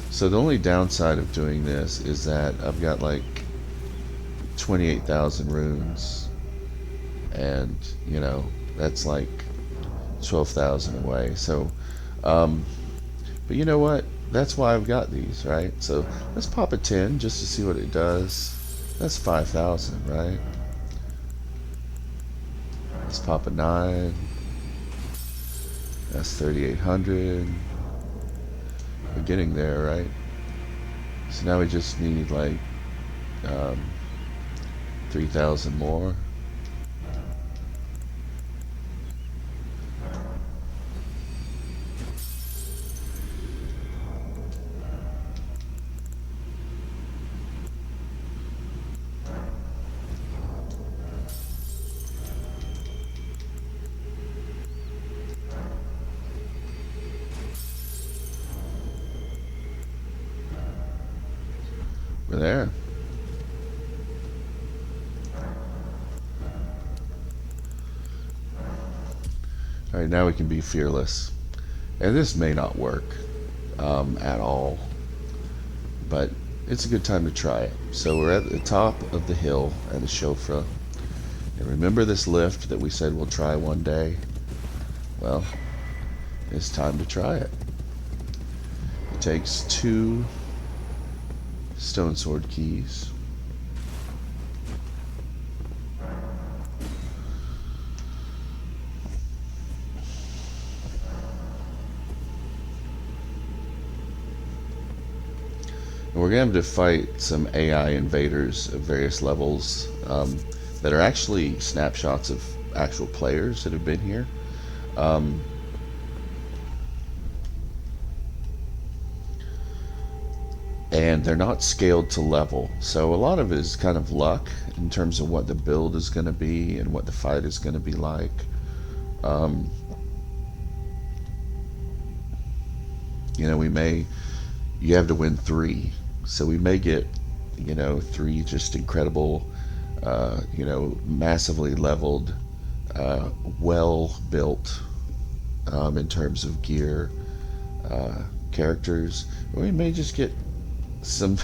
So the only downside of doing this is that I've got like 28,000 runes, and that's like 12,000 away. So, but you know what? That's why I've got these, right? So let's pop a 10 just to see what it does. That's 5,000, right? Let's pop a 9. That's 3,800. We're getting there, right? So now we just need like 3,000 more. We're there. All right, now we can be fearless. And this may not work at all, but it's a good time to try it. So we're at the top of the hill at the Shofra. And remember this lift that we said we'll try one day? Well, it's time to try it. It takes 2 stone sword keys. And we're going to have to fight some AI invaders of various levels that are actually snapshots of actual players that have been here. And they're not scaled to level. So a lot of it is kind of luck in terms of what the build is going to be and what the fight is going to be like. You have to win 3. So we may get, 3 just incredible, massively leveled, well built in terms of gear, characters. Or we may just get some,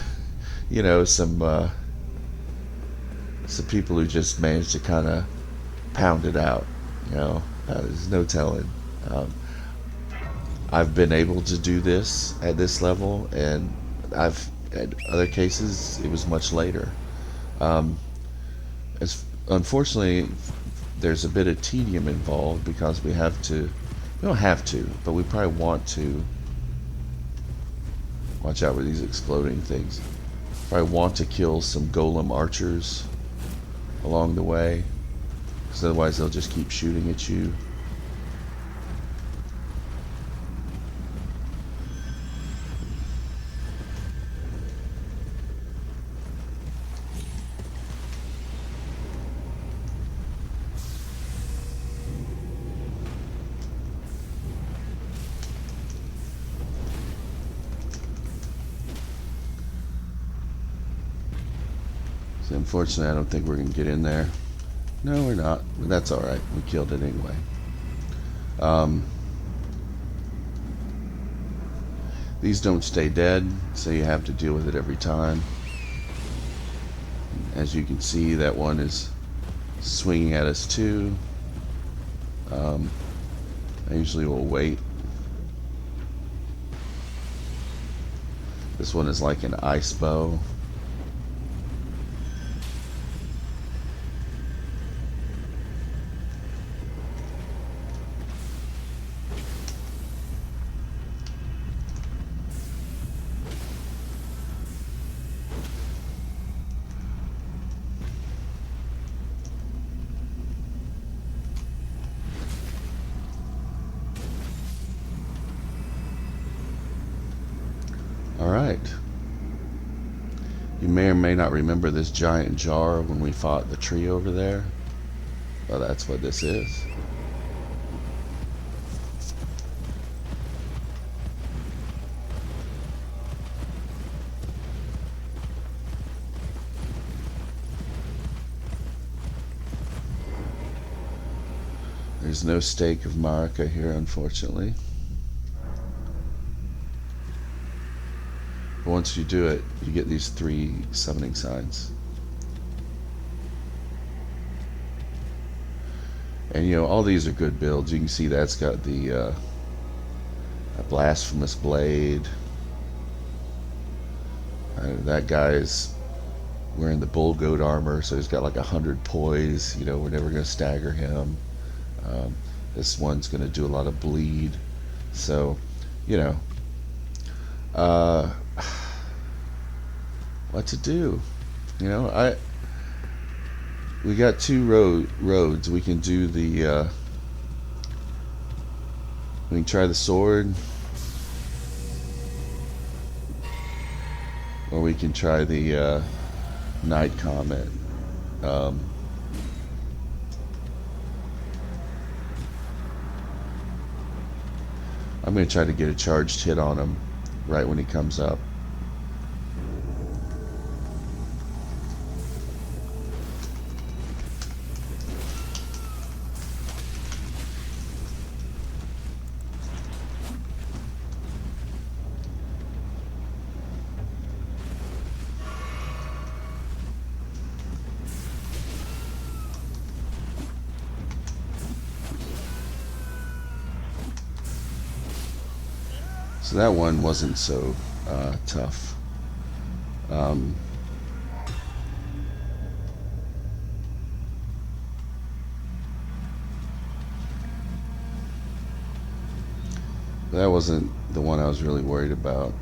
some people who just managed to kind of pound it out. There's no telling. I've been able to do this at this level, and I've at other cases it was much later. As unfortunately, there's a bit of tedium involved because we don't have to, but we probably want to. Watch out for these exploding things. Probably want to kill some golem archers along the way, because otherwise they'll just keep shooting at you. Unfortunately, I don't think we're going to get in there. No, we're not. But that's alright. We killed it anyway. These don't stay dead, so you have to deal with it every time. As you can see, that one is swinging at us too. I usually will wait. This one is like an ice bow. Alright. You may or may not remember this giant jar when we fought the tree over there. Well, that's what this is. There's no stake of Marika here, unfortunately. But once you do it, you get these 3 summoning signs. And you know, all these are good builds. You can see that's got the a blasphemous blade. That guy's wearing the bull goat armor, so he's got like 100 poise. You know, we're never going to stagger him. This one's going to do a lot of bleed. So, you know, what to do? You know, we got 2 roads. We can do the we can try the sword, or we can try the night comet. I'm going to try to get a charged hit on him right when he comes up. So that one wasn't so tough. That wasn't the one I was really worried about.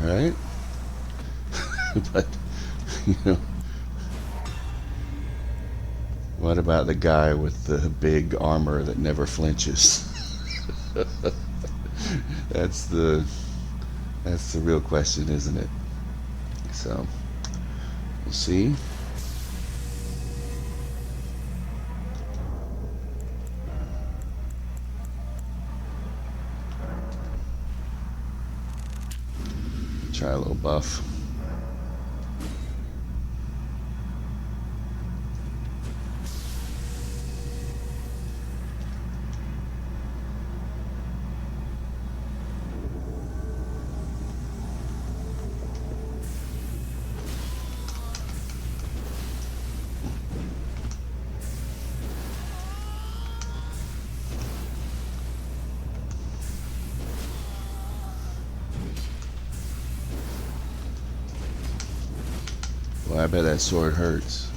Right? But, you know, what about the guy with the big armor that never flinches? That's the real question, isn't it? So, we'll see. Try a little buff. Well, I bet that sword hurts.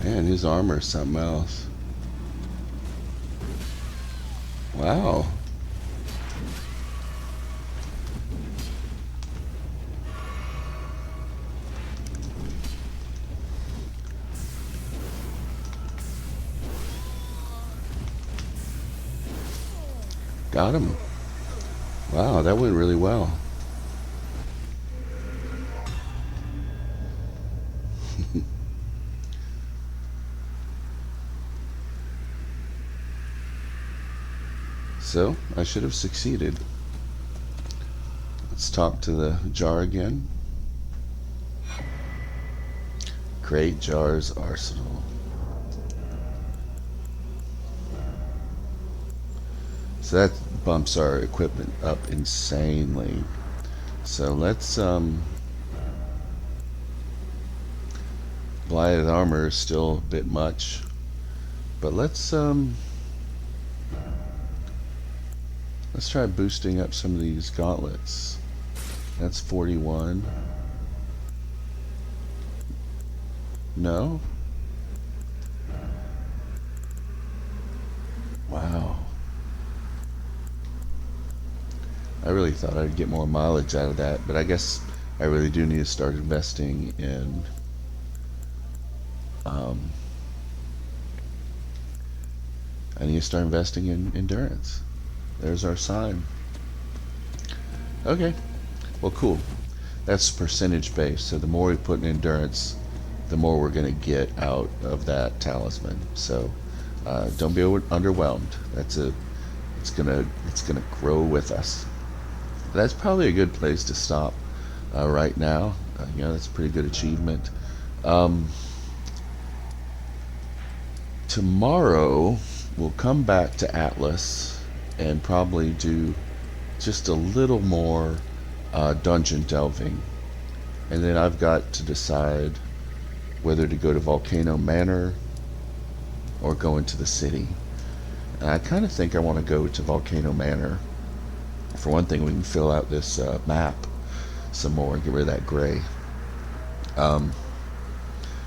Man, his armor is something else. Wow. Got him. Wow, that went really well. So, I should have succeeded. Let's talk to the jar again. Great Jar's Arsenal. So that bumps our equipment up insanely. So let's Blighted armor is still a bit much, but let's try boosting up some of these gauntlets. That's 41. No? Wow. I really thought I'd get more mileage out of that, but I guess I really do need to start investing in I need to start investing in endurance. There's our sign. Okay. Well, cool. That's percentage based. So the more we put in endurance, the more we're going to get out of that talisman. So don't be underwhelmed. It's gonna grow with us. That's probably a good place to stop right now. That's a pretty good achievement. Um, Tomorrow we'll come back to Atlas and probably do just a little more dungeon delving, and then I've got to decide whether to go to Volcano Manor or go into the city. And I kind of think I want to go to Volcano Manor. For one thing, we can fill out this map some more and get rid of that gray. Um,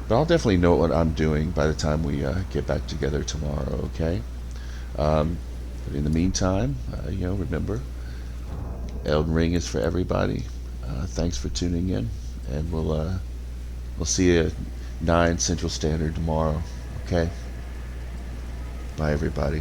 but I'll definitely know what I'm doing by the time we get back together tomorrow, okay? But in the meantime, remember, Elden Ring is for everybody. Thanks for tuning in, and we'll see you at 9 Central Standard tomorrow, okay? Bye, everybody.